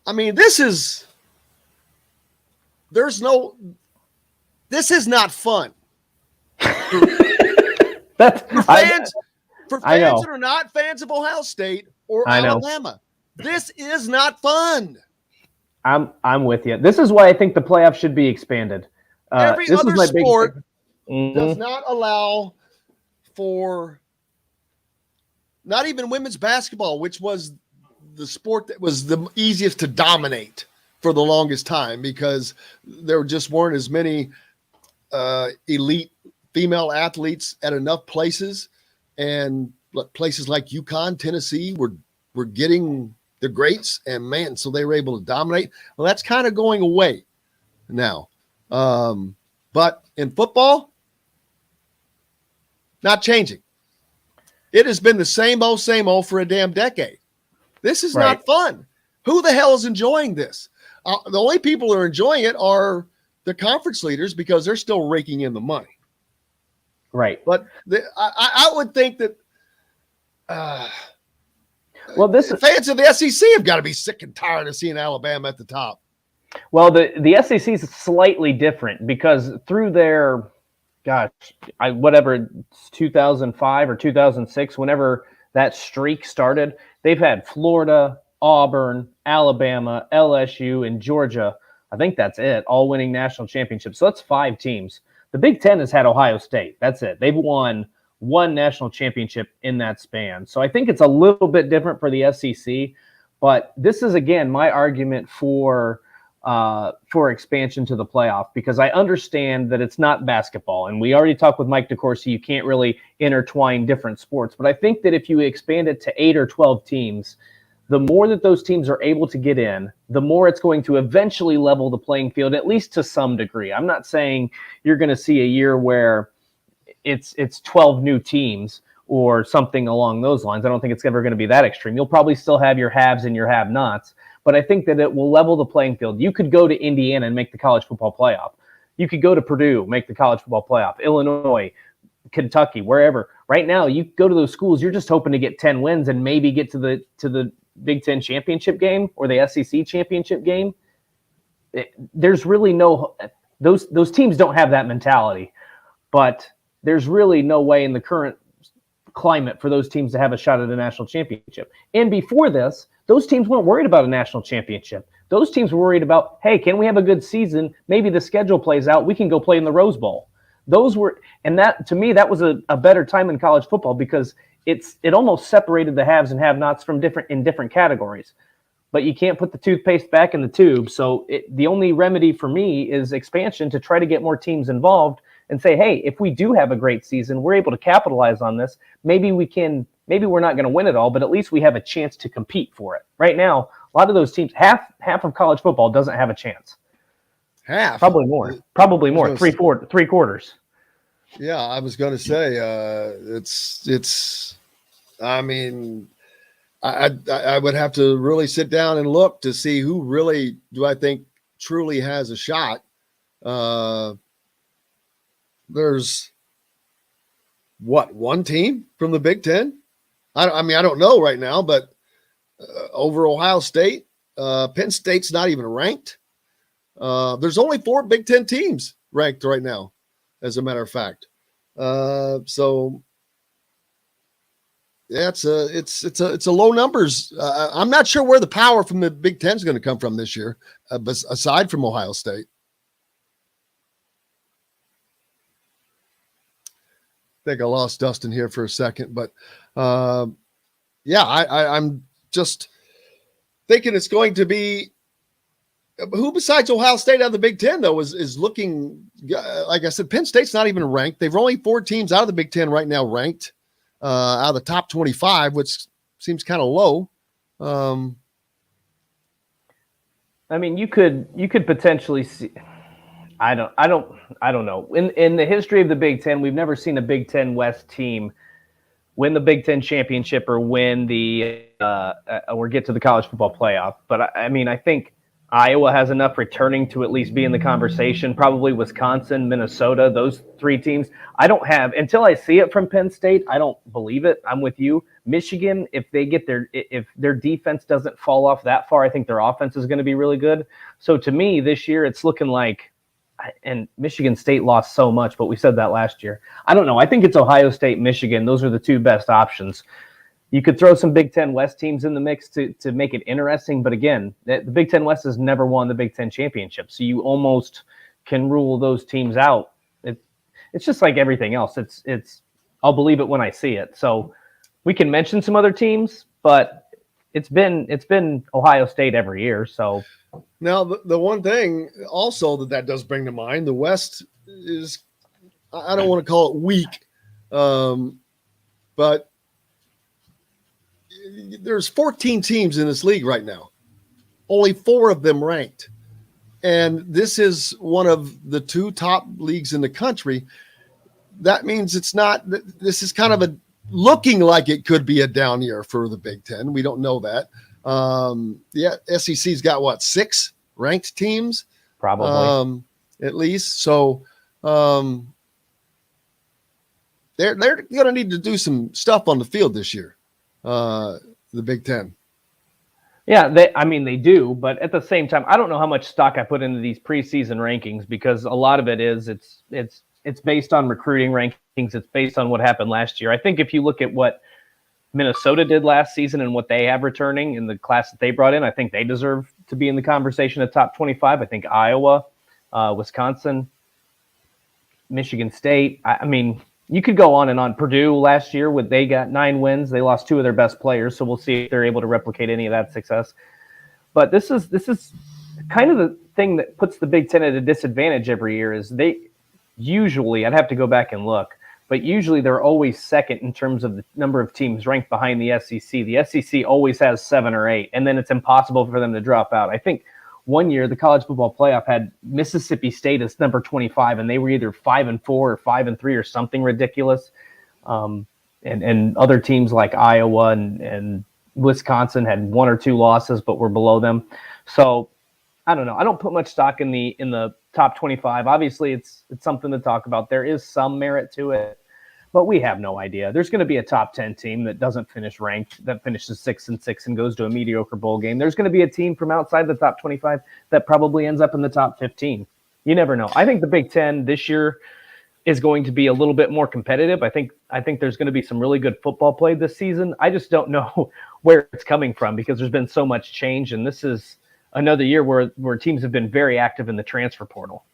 I mean, this is not fun. For fans that are not fans of Ohio State or Alabama, this is not fun. I'm with you. This is why I think the playoffs should be expanded. Every other sport does not allow for, not even women's basketball, which was the sport that was the easiest to dominate for the longest time because there just weren't as many elite female athletes at enough places, and places like UConn, Tennessee were getting the greats, and man, so they were able to dominate. Well, that's kind of going away now. But in football, not changing. It has been the same old for a damn decade. This is not fun. Who the hell is enjoying this? The only people who are enjoying it are the conference leaders because they're still raking in the money. Right. But I would think that fans of the SEC have got to be sick and tired of seeing Alabama at the top. Well, the SEC is slightly different because through their, 2005 or 2006, whenever that streak started, they've had Florida, Auburn, Alabama, LSU, and Georgia. I think that's it, all winning national championships. So that's 5 teams. The Big Ten has had Ohio State. That's it. They've won 1 national championship in that span. So I think it's a little bit different for the SEC. But this is, again, my argument for expansion to the playoff, because I understand that it's not basketball. And we already talked with Mike DeCourcy, you can't really intertwine different sports. But I think that if you expand it to 8 or 12 teams, the more that those teams are able to get in, the more it's going to eventually level the playing field, at least to some degree. I'm not saying you're going to see a year where it's 12 new teams or something along those lines. I don't think it's ever going to be that extreme. You'll probably still have your haves and your have-nots, but I think that it will level the playing field. You could go to Indiana and make the college football playoff. You could go to Purdue, make the college football playoff, Illinois, Kentucky, wherever. Right now, you go to those schools, you're just hoping to get 10 wins and maybe get to the Big Ten championship game or the SEC championship game. There's really no – those teams don't have that mentality, but there's really no way in the current climate for those teams to have a shot at a national championship. And before this, those teams weren't worried about a national championship. Those teams were worried about, hey, can we have a good season? Maybe the schedule plays out. We can go play in the Rose Bowl. Those were – and that, to me, that was a better time in college football because it almost separated the haves and have-nots from different categories. But you can't put the toothpaste back in the tube. So the only remedy for me is expansion to try to get more teams involved and say, hey, if we do have a great season, we're able to capitalize on this. Maybe we're not going to win it all, but at least we have a chance to compete for it. Right now, a lot of those teams, half of college football doesn't have a chance. Half? Probably more. Three quarters. Yeah, I was going to say I mean, I would have to really sit down and look to see who really do I think truly has a shot. There's one team from the Big Ten? I mean, I don't know right now, but over Ohio State, Penn State's not even ranked. There's only 4 Big Ten teams ranked right now, as a matter of fact. So yeah, it's a low numbers. I'm not sure where the power from the Big Ten is going to come from this year, but aside from Ohio State. I think I lost Dustin here for a second, but yeah, I'm just thinking it's going to be who besides Ohio State out of the Big Ten though is looking like I said. Penn State's not even ranked. They've only 4 teams out of the Big Ten right now ranked out of the top 25, which seems kind of low. I mean, you could potentially see. I don't know. In the history of the Big Ten, we've never seen a Big Ten West team win the Big Ten championship or win the or get to the college football playoff. But I mean, I think Iowa has enough returning to at least be in the conversation. Probably Wisconsin, Minnesota, those 3 teams. I don't have until I see it from Penn State. I don't believe it. I'm with you. Michigan, if their defense doesn't fall off that far, I think their offense is going to be really good. So to me, this year it's looking like. And Michigan State lost so much, but we said that last year. I don't know. I think it's Ohio State, Michigan. Those are the 2 best options. You could throw some Big Ten West teams in the mix to make it interesting. But again, the Big Ten West has never won the Big Ten championship. So you almost can rule those teams out. It's just like everything else. It's I'll believe it when I see it. So we can mention some other teams, but it's been Ohio State every year. So now, the one thing also that does bring to mind, the West is, I don't want to call it weak, but there's 14 teams in this league right now. Only 4 of them ranked. And this is one of the 2 top leagues in the country. That means this is kind of looking like it could be a down year for the Big Ten. We don't know that. Yeah, SEC's got 6 ranked teams, probably at least. So they're going to need to do some stuff on the field this year. The Big Ten. Yeah, they do, but at the same time, I don't know how much stock I put into these preseason rankings because a lot of it is it's based on recruiting rankings. It's based on what happened last year. I think if you look at what Minnesota did last season and what they have returning in the class that they brought in, I think they deserve to be in the conversation of top 25. I think Iowa, Wisconsin, Michigan State. I mean, you could go on and on. Purdue last year, they got 9 wins. They lost 2 of their best players, so we'll see if they're able to replicate any of that success. But this is kind of the thing that puts the Big Ten at a disadvantage every year is they usually, I'd have to go back and look, but usually they're always second in terms of the number of teams ranked behind the SEC. The SEC always has 7 or 8, and then it's impossible for them to drop out. I think one year the college football playoff had Mississippi State as number 25, and they were either 5-4 or 5-3 or something ridiculous. And other teams like Iowa and Wisconsin had 1 or 2 losses, but were below them. So I don't know. I don't put much stock in the top 25. Obviously, it's something to talk about. There is some merit to it, but we have no idea. There's going to be a top 10 team that doesn't finish ranked, that finishes 6-6 and goes to a mediocre bowl game. There's going to be a team from outside the top 25 that probably ends up in the top 15. You never know. I think the Big Ten this year is going to be a little bit more competitive. I think there's going to be some really good football played this season. I just don't know where it's coming from because there's been so much change, and this is another year where teams have been very active in the transfer portal.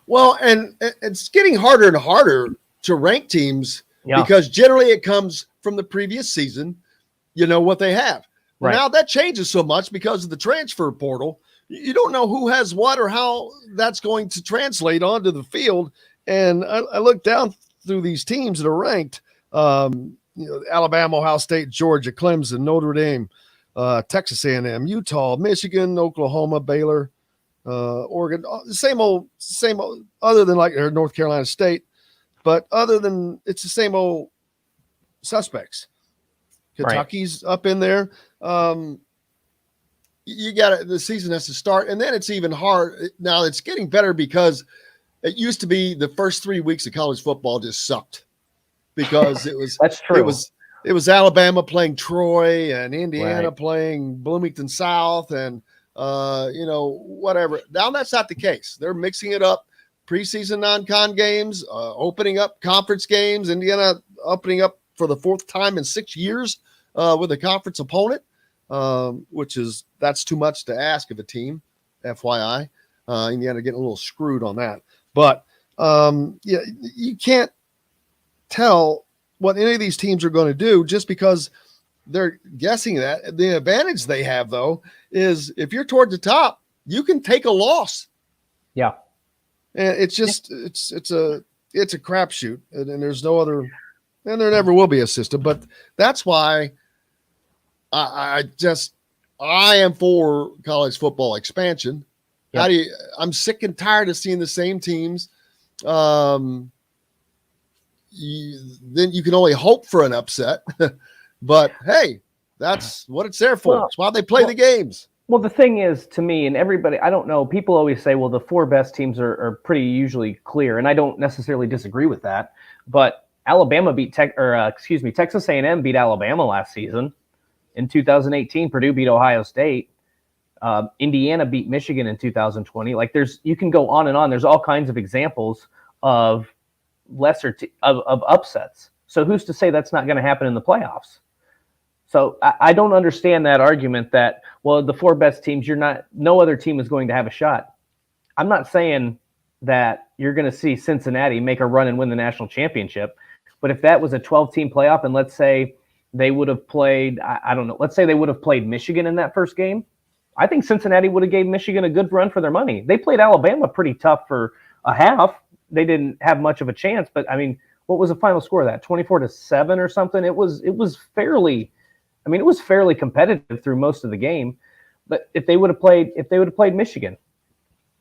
Well, and it's getting harder and harder to rank teams because generally it comes from the previous season, what they have. Right. Now that changes so much because of the transfer portal. You don't know who has what or how that's going to translate onto the field. And I look down through these teams that are ranked, Alabama, Ohio State, Georgia, Clemson, Notre Dame, Texas A&M, Utah, Michigan, Oklahoma, Baylor, Oregon, same old, other than like North Carolina State, but other than it's the same old suspects. Kentucky's up in there. you got the season has to start, and then it's even hard. Now it's getting better because it used to be the first 3 weeks of college football just sucked because it was That's true. It was Alabama playing Troy and Indiana Right. playing Bloomington South and whatever. Now that's not the case. They're mixing it up. Preseason non-con games, opening up conference games. Indiana opening up for the 4th time in 6 years with a conference opponent, that's too much to ask of a team. FYI, Indiana getting a little screwed on that. But you can't tell what any of these teams are going to do just because they're guessing that. The advantage they have, though, is if you're toward the top, you can take a loss. Yeah. And it's just it's a crapshoot, and there's no other, and there never will be a system. But that's why I am for college football expansion. Yep. I'm sick and tired of seeing the same teams. Then you can only hope for an upset. But hey, that's what it's there for. That's why they play the games. Well, the thing is, to me, and everybody, I don't know, people always say, well, the 4 best teams are pretty usually clear, and I don't necessarily disagree with that. But Alabama Texas A&M beat Alabama last season. In 2018, Purdue beat Ohio State. Indiana beat Michigan in 2020. Like you can go on and on. There's all kinds of examples of of upsets. So who's to say that's not going to happen in the playoffs? So I don't understand that argument that, well, the 4 best teams, no other team is going to have a shot. I'm not saying that you're going to see Cincinnati make a run and win the national championship, but if that was a 12-team playoff, and let's say they would have played, I don't know, let's say they would have played Michigan in that first game, I think Cincinnati would have gave Michigan a good run for their money. They played Alabama pretty tough for a half. They didn't have much of a chance, but I mean, what was the final score of that? 24-7 or something? It was fairly competitive through most of the game. But if they would have played Michigan,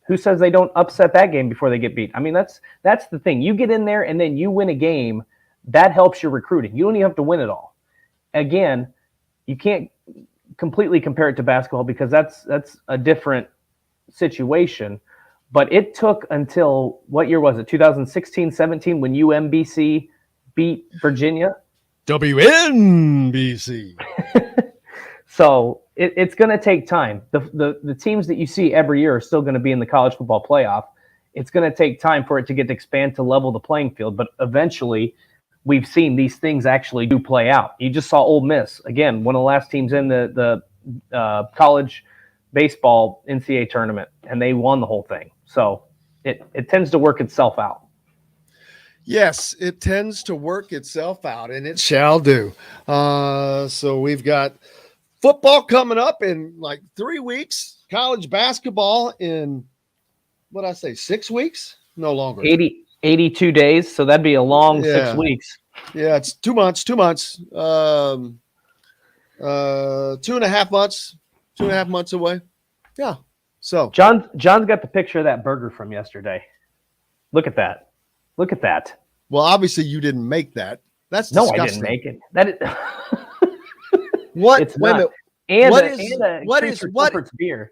who says they don't upset that game before they get beat? I mean, that's the thing. You get in there and then you win a game, that helps your recruiting. You don't even have to win it all. Again, you can't completely compare it to basketball because that's a different situation. But it took until, what year was it? 2016-17 when UMBC beat Virginia. WNBC. So it's going to take time. The teams that you see every year are still going to be in the college football playoff. It's going to take time for it to get to expand to level the playing field. But eventually, we've seen these things actually do play out. You just saw Ole Miss, again, one of the last teams in the college baseball NCAA tournament, and they won the whole thing. So it tends to work itself out. Yes, it tends to work itself out, and it shall do. So we've got football coming up in like 3 weeks, college basketball in, 6 weeks? No longer. 82 days, so that'd be a long 6 weeks. Yeah, it's 2 months. 2.5 months. 2.5 months away. Yeah. So John's got the picture of that burger from yesterday. Look at that. Well, obviously you didn't make that. That's disgusting. No, I didn't make it. That is what? It's not. And what is beer.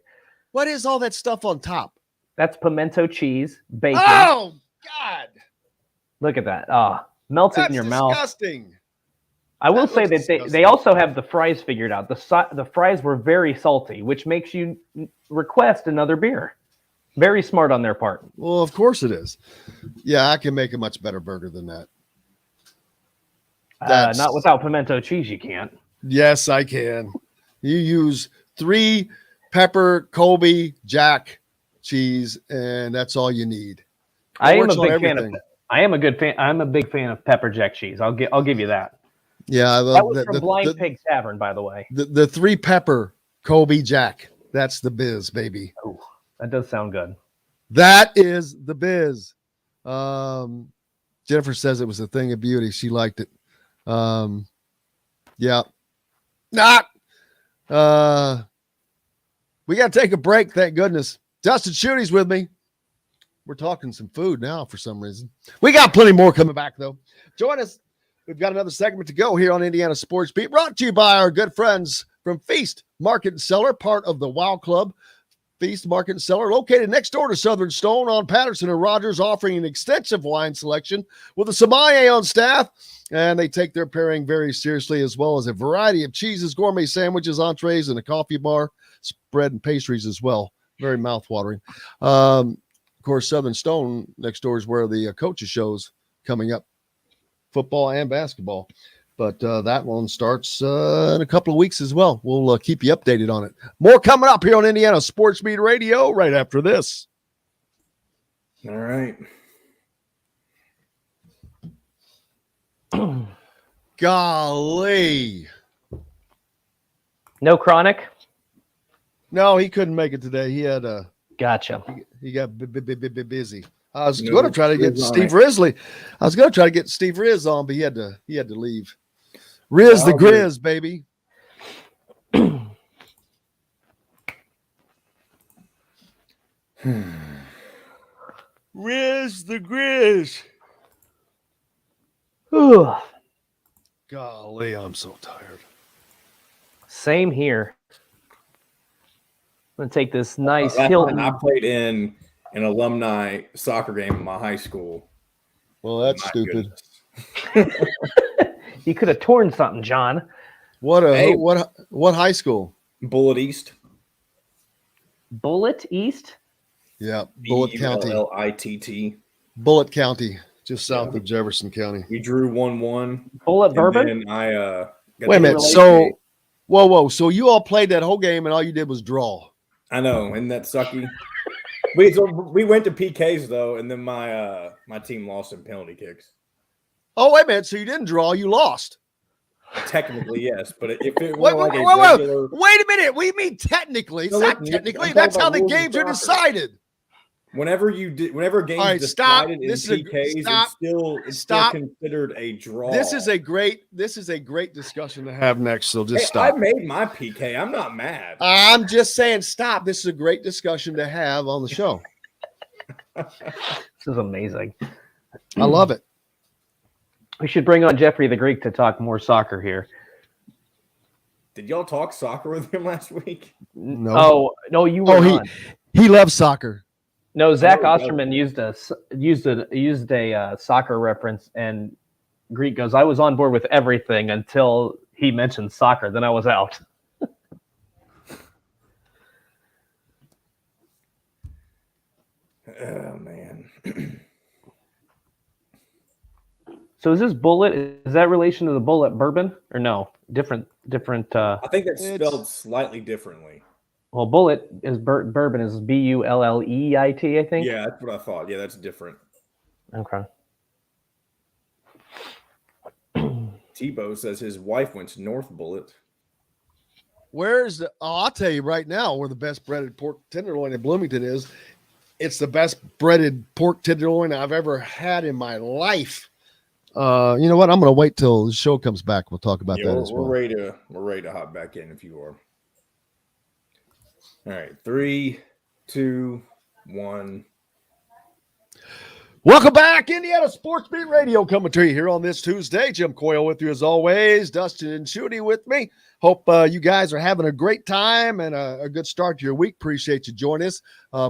What is all that stuff on top? That's pimento cheese, bacon. Oh God! Look at that. Melts in your mouth. Disgusting. I will say that they also have the fries figured out. The fries were very salty, which makes you request another beer. Very smart on their part. Well, of course it is. Yeah, I can make a much better burger than that. Not without pimento cheese, you can't. Yes, I can. You use 3 pepper Colby Jack cheese, and that's all you need. I am a big fan of pepper jack cheese. I'll give you that. Yeah, that was from Blind Pig Tavern, by the way. The 3 pepper Colby Jack. That's the biz, baby. Oh, that does sound good. That is the biz. Jennifer says it was a thing of beauty. She liked it. Yeah. We got to take a break. Thank goodness. Dustin Schutte's with me. We're talking some food now for some reason. We got plenty more coming back, though. Join us. We've got another segment to go here on Indiana Sports Beat, brought to you by our good friends from Feast Market and Cellar, part of the Wow Club. Feast Market and Cellar, located next door to Southern Stone on Patterson and Rogers, offering an extensive wine selection with a sommelier on staff. And they take their pairing very seriously, as well as a variety of cheeses, gourmet sandwiches, entrees, and a coffee bar, spread, and pastries as well. Very mouthwatering. Of course, Southern Stone next door is where the coaches show's coming up, football and basketball. But that one starts in a couple of weeks as well. We'll keep you updated on it. More coming up here on Indiana Sports Beat Radio right after this. All right. Golly. No Chronic? No, he couldn't make it today. He had Gotcha. he got busy. I was going to try to get Steve Risley. I was going to try to get Steve Riz on, but he had to leave. Riz the Grizz, baby. Riz the Grizz. Golly, I'm so tired. Same here. I'm going to take this nice Last Hilton. night I played in an alumni soccer game at my high school. Well, that's My stupid. goodness. You could have torn something, John. What high school? Bullitt East. Bullitt East? Yeah, Bullitt County. Bullitt. Bullitt County, just south of Jefferson County. We drew 1-1. Bullitt Bourbon? And I Wait a minute. So, whoa. So you all played that whole game and all you did was draw. I know, isn't that sucky? we went to PKs though, and then my team lost in penalty kicks. Oh, wait a minute. So you didn't draw, you lost. Technically, yes, but if it Wait, were like a regular, wait a minute. We mean technically. It's No, not look, technically. I'm That's talking how about the rules of games are soccer. decided. whenever games All right, stop. decided in This is a- PKs, stop. it's Stop. still considered a draw. This is a great discussion to have next. So just Hey, stop. I made my PK. I'm not mad. I'm just saying stop. This is a great discussion to have on the show. This is amazing. I love it. We should bring on Jeffrey the Greek to talk more soccer here. Did y'all talk soccer with him last week? No. Oh, no, you were Oh, on. he loves soccer. No, Zach Oh, Osterman used a soccer reference, and Greek goes, I was on board with everything until he mentioned soccer. Then I was out. Oh man. So is this Bullet? Is that relation to the Bullet Bourbon or no? Different. I think that's It's- spelled slightly differently. Well, Bullet is bourbon is Bulleit, I think. Yeah, that's what I thought. Yeah, that's different. Okay. Tebow says his wife went to North Bullet. I'll tell you right now where the best breaded pork tenderloin in Bloomington is. It's the best breaded pork tenderloin I've ever had in my life. You know what? I'm going to wait till the show comes back. We'll talk about that as well. We're ready to hop back in if you are. All right, 3, 2, 1. Welcome back, Indiana Sports Beat Radio, coming to you here on this Tuesday. Jim Coyle with you as always. Dustin and Schutte with me. Hope you guys are having a great time and a good start to your week. Appreciate you joining us.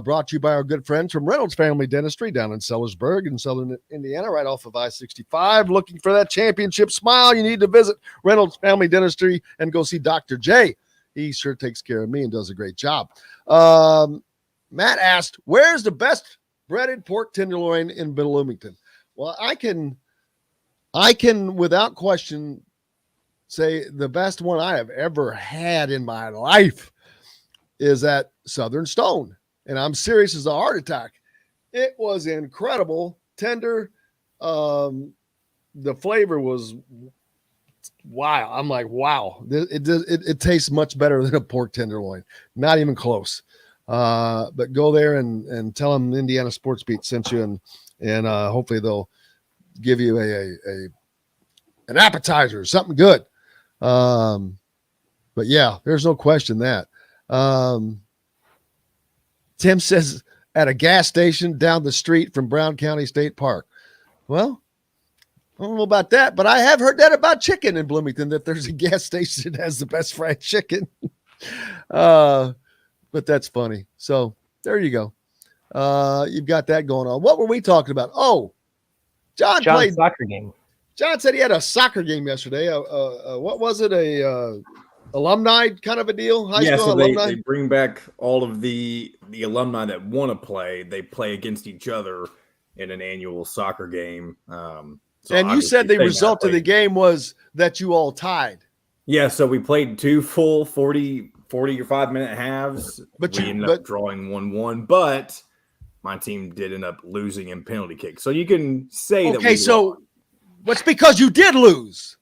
Brought to you by our good friends from Reynolds Family Dentistry down in Sellersburg in southern Indiana, right off of I-65. Looking for that championship smile? You need to visit Reynolds Family Dentistry and go see Dr. J. He sure takes care of me and does a great job. Matt asked, where's the best breaded pork tenderloin in Bloomington? Well, I can without question say the best one I have ever had in my life is at Southern Stone. And I'm serious as a heart attack. It was incredible, tender. The flavor was wow. I'm like, wow, it tastes much better than a pork tenderloin. Not even close. But go there and tell them Indiana Sports Beat sent you, and hopefully they'll give you an appetizer, something good. But yeah, there's no question that. Tim says at a gas station down the street from Brown County State Park. Well, I don't know about that, but I have heard that about chicken in Bloomington, that there's a gas station that has the best fried chicken. But that's funny. So there you go. You've got that going on. What were we talking about? Oh, John played soccer game. John said he had a soccer game yesterday. What was it? A alumni kind of a deal? High school so alumni? they bring back all of the alumni that want to play. They play against each other in an annual soccer game. And you said the result of the game was that you all tied. Yeah, so we played 2 full 40 or 5-minute halves. But we ended up drawing 1-1, but my team did end up losing in penalty kicks. So you can say that. Okay, so what's because you did lose?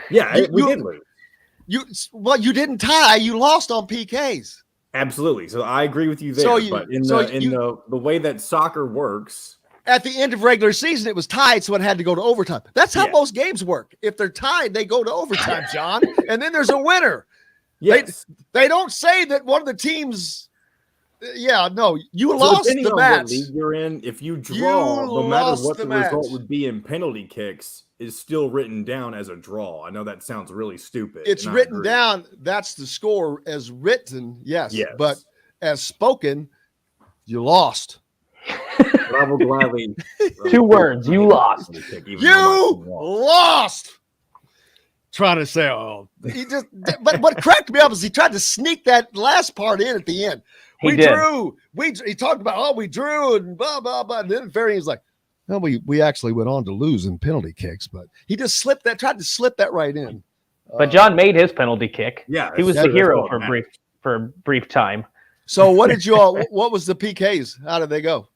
Yeah, we did lose. You didn't tie. You lost on PKs. Absolutely. So I agree with you there. But the way that soccer works. At the end of regular season, it was tied, so it had to go to overtime. That's how most games work. If they're tied, they go to overtime, John, and then there's a winner. Yes. They don't say that one of the teams. Yeah, no, you lost the match. What league you're in, if you draw, no matter what the result would be in penalty kicks, is still written down as a draw. I know that sounds really stupid. It's written down. That's the score as written. Yes. But as spoken, you lost. But I will gladly. 2 words. You lost. You lost. Trying to say, he just. But what cracked me up is he tried to sneak that last part in at the end. We drew. He talked about we drew and blah blah blah. And then Ferry was like, "No, we actually went on to lose in penalty kicks." But he just tried to slip that right in. But John made his penalty kick. Yeah, he was the hero for a brief time. So what did you all? What was the PKs? How did they go?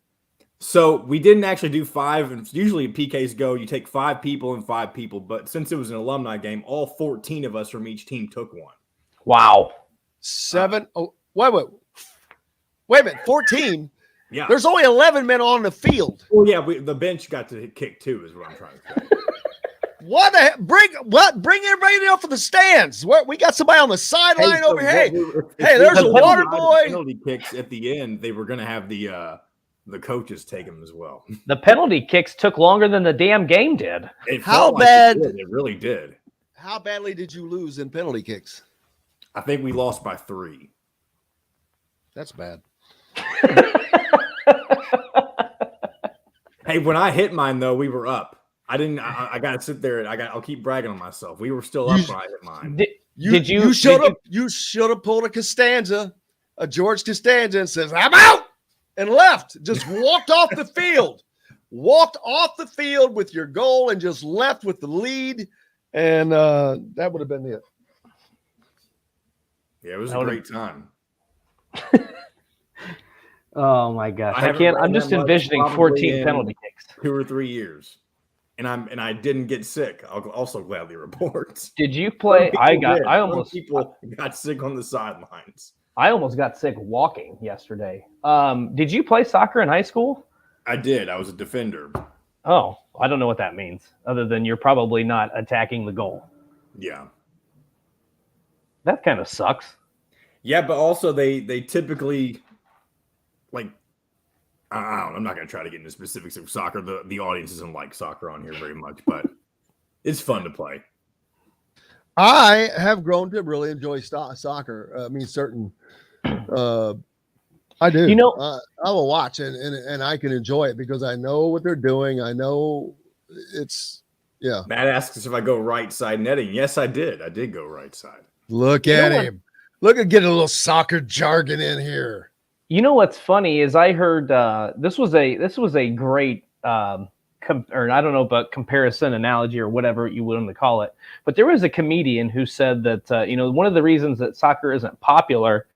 So we didn't actually do 5, and usually PKs go, you take 5 people and 5 people, but since it was an alumni game, all 14 of us from each team took one. Wow. 7. Wait a minute, 14? Yeah. There's only 11 men on the field. Well, yeah, the bench got to kick too, is what I'm trying to say. What the heck? Bring everybody up for the stands. We got somebody on the sideline over here. Hey, there's a water boy. Penalty kicks at the end, they were going to have the coaches take them as well. The penalty kicks took longer than the damn game did. How bad? It really did. How badly did you lose in penalty kicks? I think we lost by 3. That's bad. Hey, when I hit mine though, we were up. I got to sit there and I'll keep bragging on myself. We were still up when I hit mine. You should have pulled a Costanza, a George Costanza, and says, "I'm out." And left, just walked off the field, with your goal and just left with the lead. And that would have been it. Yeah, it was a great time. Oh my gosh. I'm just envisioning 14 penalty kicks. 2 or 3 years. And I didn't get sick. I'll also gladly report. Did you play? People got sick on the sidelines. I almost got sick walking yesterday. Did you play soccer in high school? I did. I was a defender. Oh, I don't know what that means, other than you're probably not attacking the goal. Yeah. That kind of sucks. Yeah, but also they typically, like, I don't know, I'm not going to try to get into specifics of soccer. The audience doesn't like soccer on here very much, but it's fun to play. I have grown to really enjoy soccer. I mean, I do. I will watch and I can enjoy it because I know what they're doing. I know it's, yeah. Matt asks if I go right side netting. Yes, I did. I did go right side. Look at him. Look at getting a little soccer jargon in here. You know what's funny is I heard this was a great or I don't know about comparison, analogy, or whatever you want to call it. But there was a comedian who said that one of the reasons that soccer isn't popular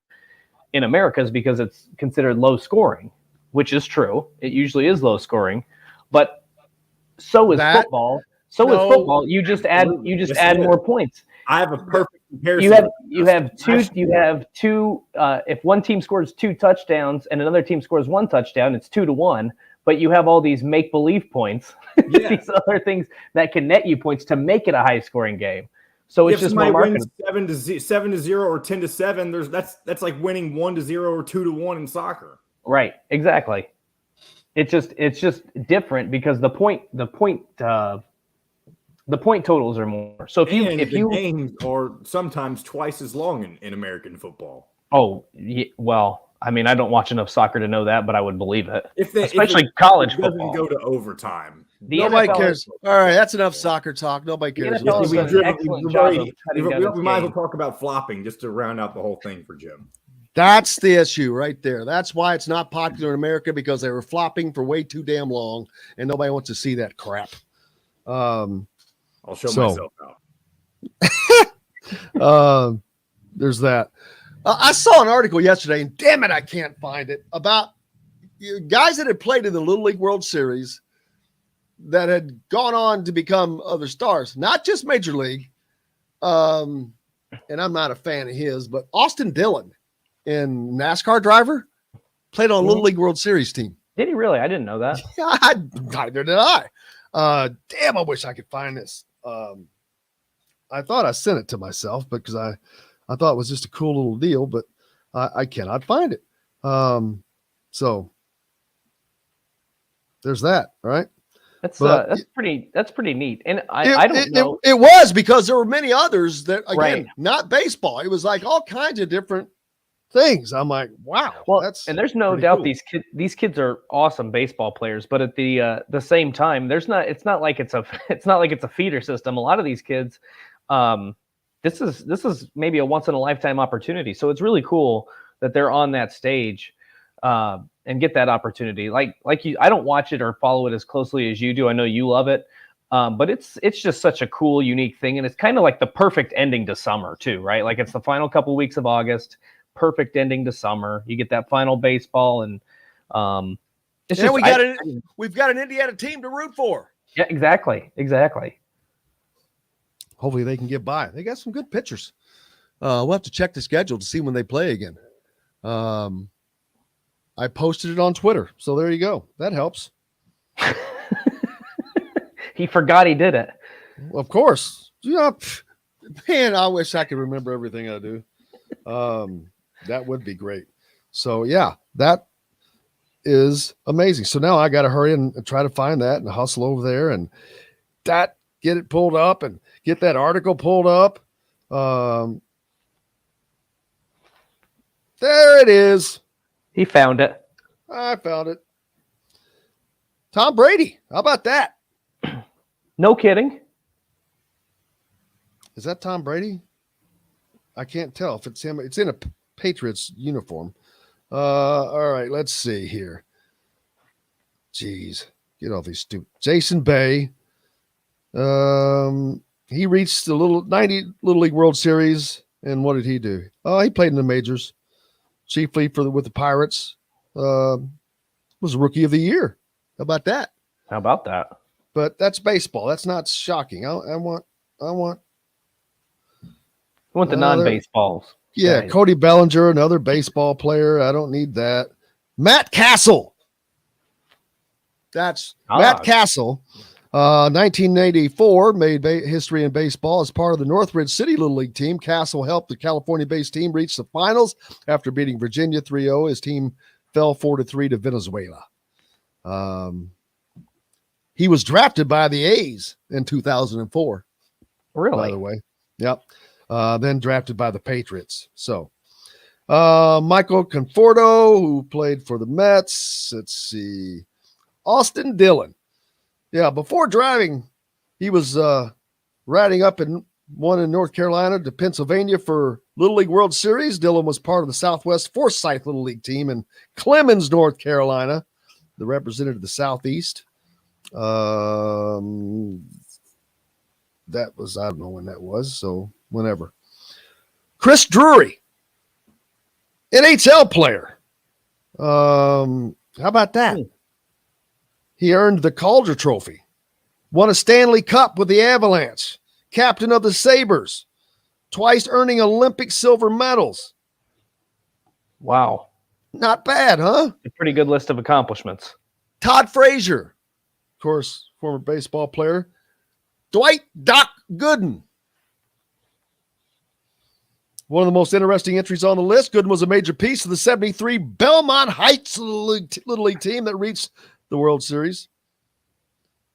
in America is because it's considered low scoring, which is true. It usually is low scoring, but so is football. So is football. You just add more points. I have a perfect comparison. You have two. If one team scores 2 touchdowns and another team scores 1 touchdown, it's 2-1. But you have all these make-believe points, these other things that can net you points to make it a high-scoring game. So it's just more marketing. 7-0 or 10-7. That's like winning 1-0 or 2-1 in soccer. Right. Exactly. It's just different because the point The point totals are more. So if And if the you games are sometimes twice as long in American football. well, I mean, I don't watch enough soccer to know that, but I would believe it. Especially if college it doesn't football. go to overtime. The Nobody NFL cares. All right, that's enough soccer talk. Nobody The cares. NFL has We done an excellent job of cutting down its might as well game. talk about flopping just to round out the whole thing for Jim. That's the issue right there. That's why it's not popular in America, because they were flopping for way too damn long, and nobody wants to see that crap. I'll show myself out. There's that. I saw an article yesterday, and damn it, I can't find it, about guys that had played in the Little League World Series that had gone on to become other stars, not just Major League. And I'm not a fan of his, but Austin Dillon, in NASCAR driver, played on a Little League World Series team. Did he really? I didn't know that. Yeah, neither did I. Damn, I wish I could find this. I thought I sent it to myself because I thought it was just a cool little deal, but I cannot find it. So there's that, right? That's pretty neat. And I don't know. It was, because there were many others that, again, Right. not baseball. It was like all kinds of different things. I'm like, wow. Well, and there's no pretty doubt cool. these kids are awesome baseball players, but at the same time, it's not like it's a feeder system. A lot of these kids, this is maybe a once in a lifetime opportunity. So it's really cool that they're on that stage and get that opportunity. Like you, I don't watch it or follow it as closely as you do. I know you love it. But it's just such a cool, unique thing. And it's kind of like the perfect ending to summer too, right? Like it's the final couple weeks of August, perfect ending to summer. You get that final baseball, and we've got an Indiana team to root for. Yeah, exactly. Hopefully they can get by. They got some good pitchers. We'll have to check the schedule to see when they play again. I posted it on Twitter, so there you go. That helps. He forgot he did it. Of course. Man, I wish I could remember everything I do. That would be great. So yeah, that is amazing. So now I got to hurry and try to find that and hustle over there and get it pulled up and get that article pulled up. There it is. He found it. I found it. Tom Brady. How about that? No kidding. Is that Tom Brady? I can't tell if it's him. It's in a Patriots uniform. All right, let's see here. Jeez, get all these stupid. Jason Bay. He reached the Little League World Series, and what did he do? Oh, he played in the majors, chiefly with the Pirates. Was Rookie of the Year. How about that? How about that? But that's baseball. That's not shocking. I want the non-baseballs. Yeah, guys. Cody Bellinger, another baseball player. I don't need that. Matt Castle. That's Matt Castle. 1984 made history in baseball as part of the Northridge City Little League team. Castle helped the California-based team reach the finals after beating Virginia 3-0. His team fell 4-3 to Venezuela. He was drafted by the A's in 2004. Really? By the way. Yep. Then drafted by the Patriots. So Michael Conforto, who played for the Mets. Let's see. Austin Dillon. Yeah, before driving, he was riding up in North Carolina to Pennsylvania for Little League World Series. Dillon was part of the Southwest Forsyth Little League team in Clemens, North Carolina, that represented the Southeast. That was, I don't know when that was, so whenever. Chris Drury, NHL player. How about that? He earned the Calder Trophy, won a Stanley Cup with the Avalanche, captain of the Sabres, twice earning Olympic silver medals. Wow. Not bad, huh? A pretty good list of accomplishments. Todd Frazier, of course, former baseball player. Dwight Doc Gooden. One of the most interesting entries on the list. Gooden was a major piece of the 73 Belmont Heights Little League team that reached the World Series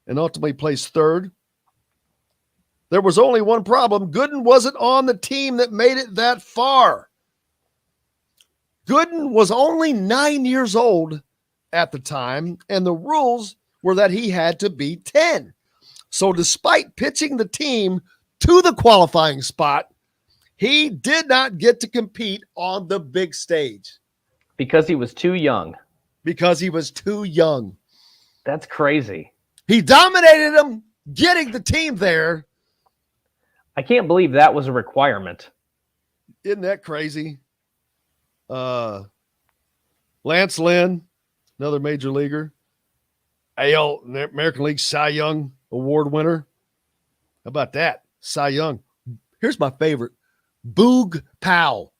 and ultimately placed third. There was only one problem. Gooden wasn't on the team that made it that far. Gooden was only 9 years old at the time, and the rules were that he had to be 10. So despite pitching the team to the qualifying spot, he did not get to compete on the big stage. Because he was too young. Because he was too young. That's crazy. He dominated them, getting the team there. I can't believe that was a requirement. Isn't that crazy? Lance Lynn, another major leaguer. AL, American League Cy Young Award winner. How about that? Cy Young. Here's my favorite. Boog Powell.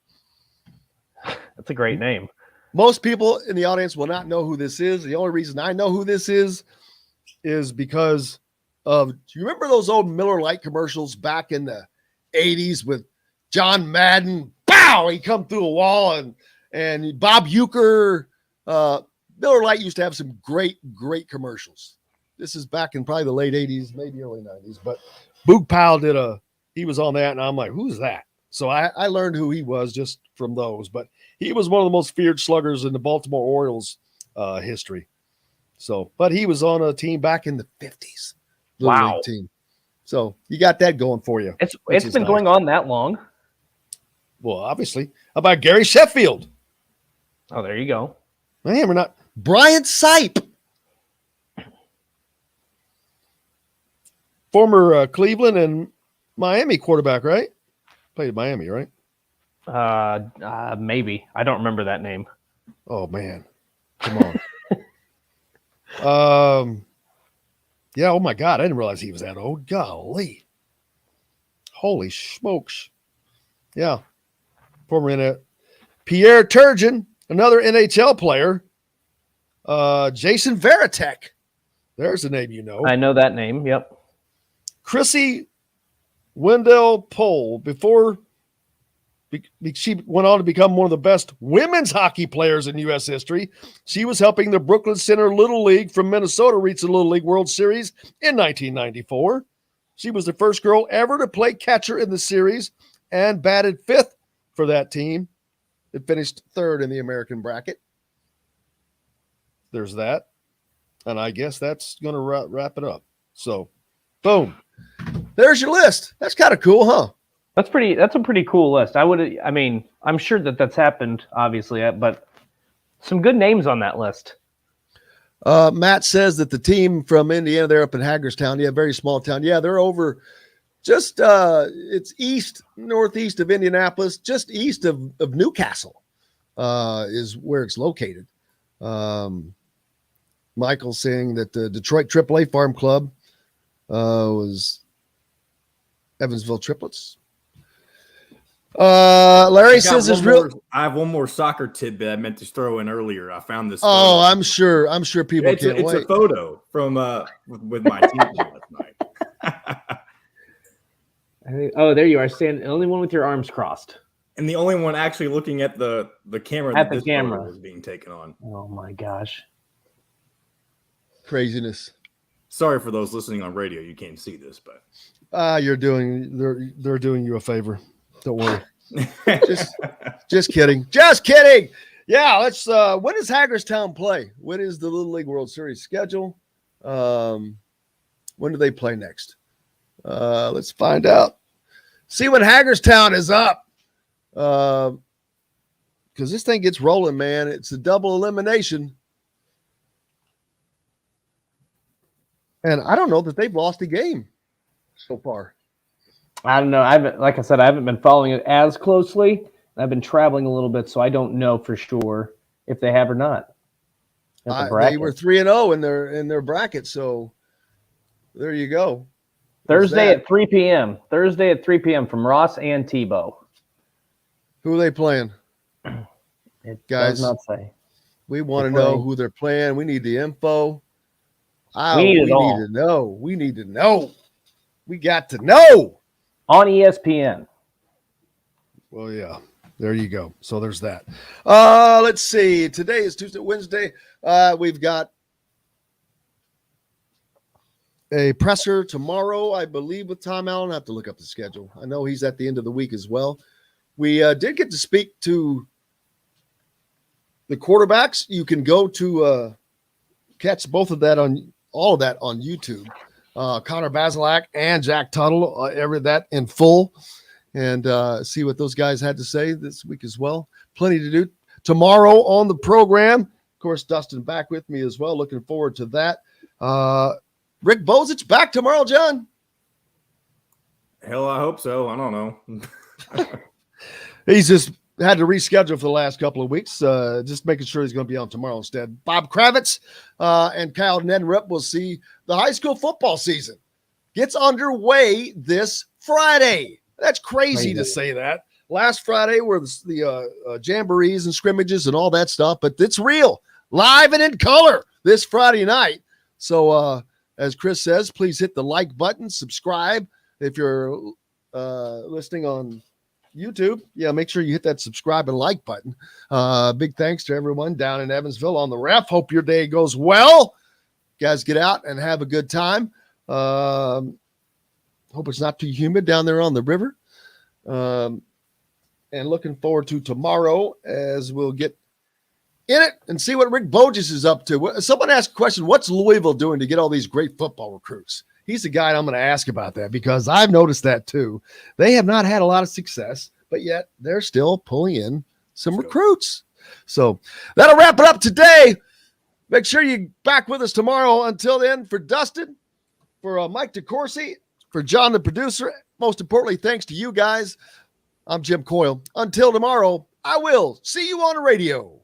That's a great name. Most people in the audience will not know who this is. The only reason I know who this is because of, do you remember those old Miller Lite commercials back in the 80s with John Madden? Pow! He come through a wall, and Bob Uecker. Miller Lite used to have some great commercials. This is back in probably the late 80s, maybe early 90s. But Boog Powell he was on that, and I'm like, who's that? So I learned who he was just from those. But he was one of the most feared sluggers in the Baltimore Orioles history. So, but he was on a team back in the 50s. Wow. League team. So you got that going for you. It's been going on that long. Well, obviously. How about Gary Sheffield? Oh, there you go. Man, we're not. Brian Sipe. Former Cleveland and Miami quarterback, right? Played at Miami, right? Maybe. I don't remember that name. Oh, man. Come on. Yeah, oh, my God. I didn't realize he was that old. Golly. Holy smokes. Yeah. Former Pierre Turgeon, another NHL player. Jason Varitek. There's a name you know. I know that name. Yep. Chrissy Wendell Pohl, before she went on to become one of the best women's hockey players in U.S. history. She was helping the Brooklyn Center Little League from Minnesota reach the Little League World Series in 1994. She was the first girl ever to play catcher in the series and batted fifth for that team. It finished third in the American bracket. There's that. And I guess that's going to wrap it up. So, boom. There's your list. That's kind of cool, huh? That's a pretty cool list. I'm sure that's happened, obviously, but some good names on that list. Matt says that the team from Indiana, they're up in Hagerstown. Yeah, very small town. Yeah, they're over just it's northeast of Indianapolis, just east of Newcastle is where it's located. Michael saying that the Detroit AAA Farm Club was Evansville Triplets. Larry says there's I have one more soccer tidbit I meant to throw in earlier. I found this. Oh, I'm sure people it's can't wait. It's a photo from with my team last night. Oh, there you are, standing. The only one with your arms crossed, and the only one actually looking at the camera at that the camera was being taken on. Oh my gosh, craziness! Sorry for those listening on radio, you can't see this, but they're doing you a favor. Don't worry. just kidding. Just kidding. Yeah, let's when does Hagerstown play? When is the Little League World Series schedule? When do they play next? Let's find out. See when Hagerstown is up. Because this thing gets rolling, man. It's a double elimination. And I don't know that they've lost a game so far. I don't know. Like I said, I haven't been following it as closely. I've been traveling a little bit, so I don't know for sure if they have or not. They were 3-0 in their bracket, so there you go. Thursday at 3 p.m. Thursday at 3 p.m. from Ross and Tebow. Who are they playing? It Guys, does not say. We want to know who they're playing. We need the info. We need to know. We need to know. We got to know. On ESPN. Well, yeah. There you go. So there's that. Let's see. Today is Tuesday, Wednesday. We've got a presser tomorrow, I believe, with Tom Allen. I have to look up the schedule. I know he's at the end of the week as well. We did get to speak to the quarterbacks. You can go to catch all of that on YouTube. Connor Bazelak and Jack Tuttle, that in full, and see what those guys had to say this week as well. Plenty to do tomorrow on the program. Of course, Dustin back with me as well. Looking forward to that. Rick Bozich back tomorrow, John. Hell, I hope so. I don't know. He's just had to reschedule for the last couple of weeks, just making sure he's going to be on tomorrow instead. Bob Kravitz and Kyle Nedrip will see the high school football season gets underway this Friday. That's crazy to say that. Last Friday were the jamborees and scrimmages and all that stuff, but it's real, live and in color this Friday night. So, as Chris says, please hit the like button, subscribe. If you're listening on YouTube, make sure you hit that subscribe and like button. Big thanks to everyone down in Evansville on the ref. Hope your day goes well. Guys, get out and have a good time. Hope it's not too humid down there on the river. And looking forward to tomorrow as we'll get in it and see what Rick Bogus is up to. Someone asked a question, what's Louisville doing to get all these great football recruits? He's the guy I'm going to ask about that because I've noticed that too. They have not had a lot of success, but yet they're still pulling in some recruits. So that'll wrap it up today. Make sure you back with us tomorrow. Until then, for Dustin, for Mike DeCourcy, for John, the producer, most importantly, thanks to you guys. I'm Jim Coyle. Until tomorrow, I will see you on the radio.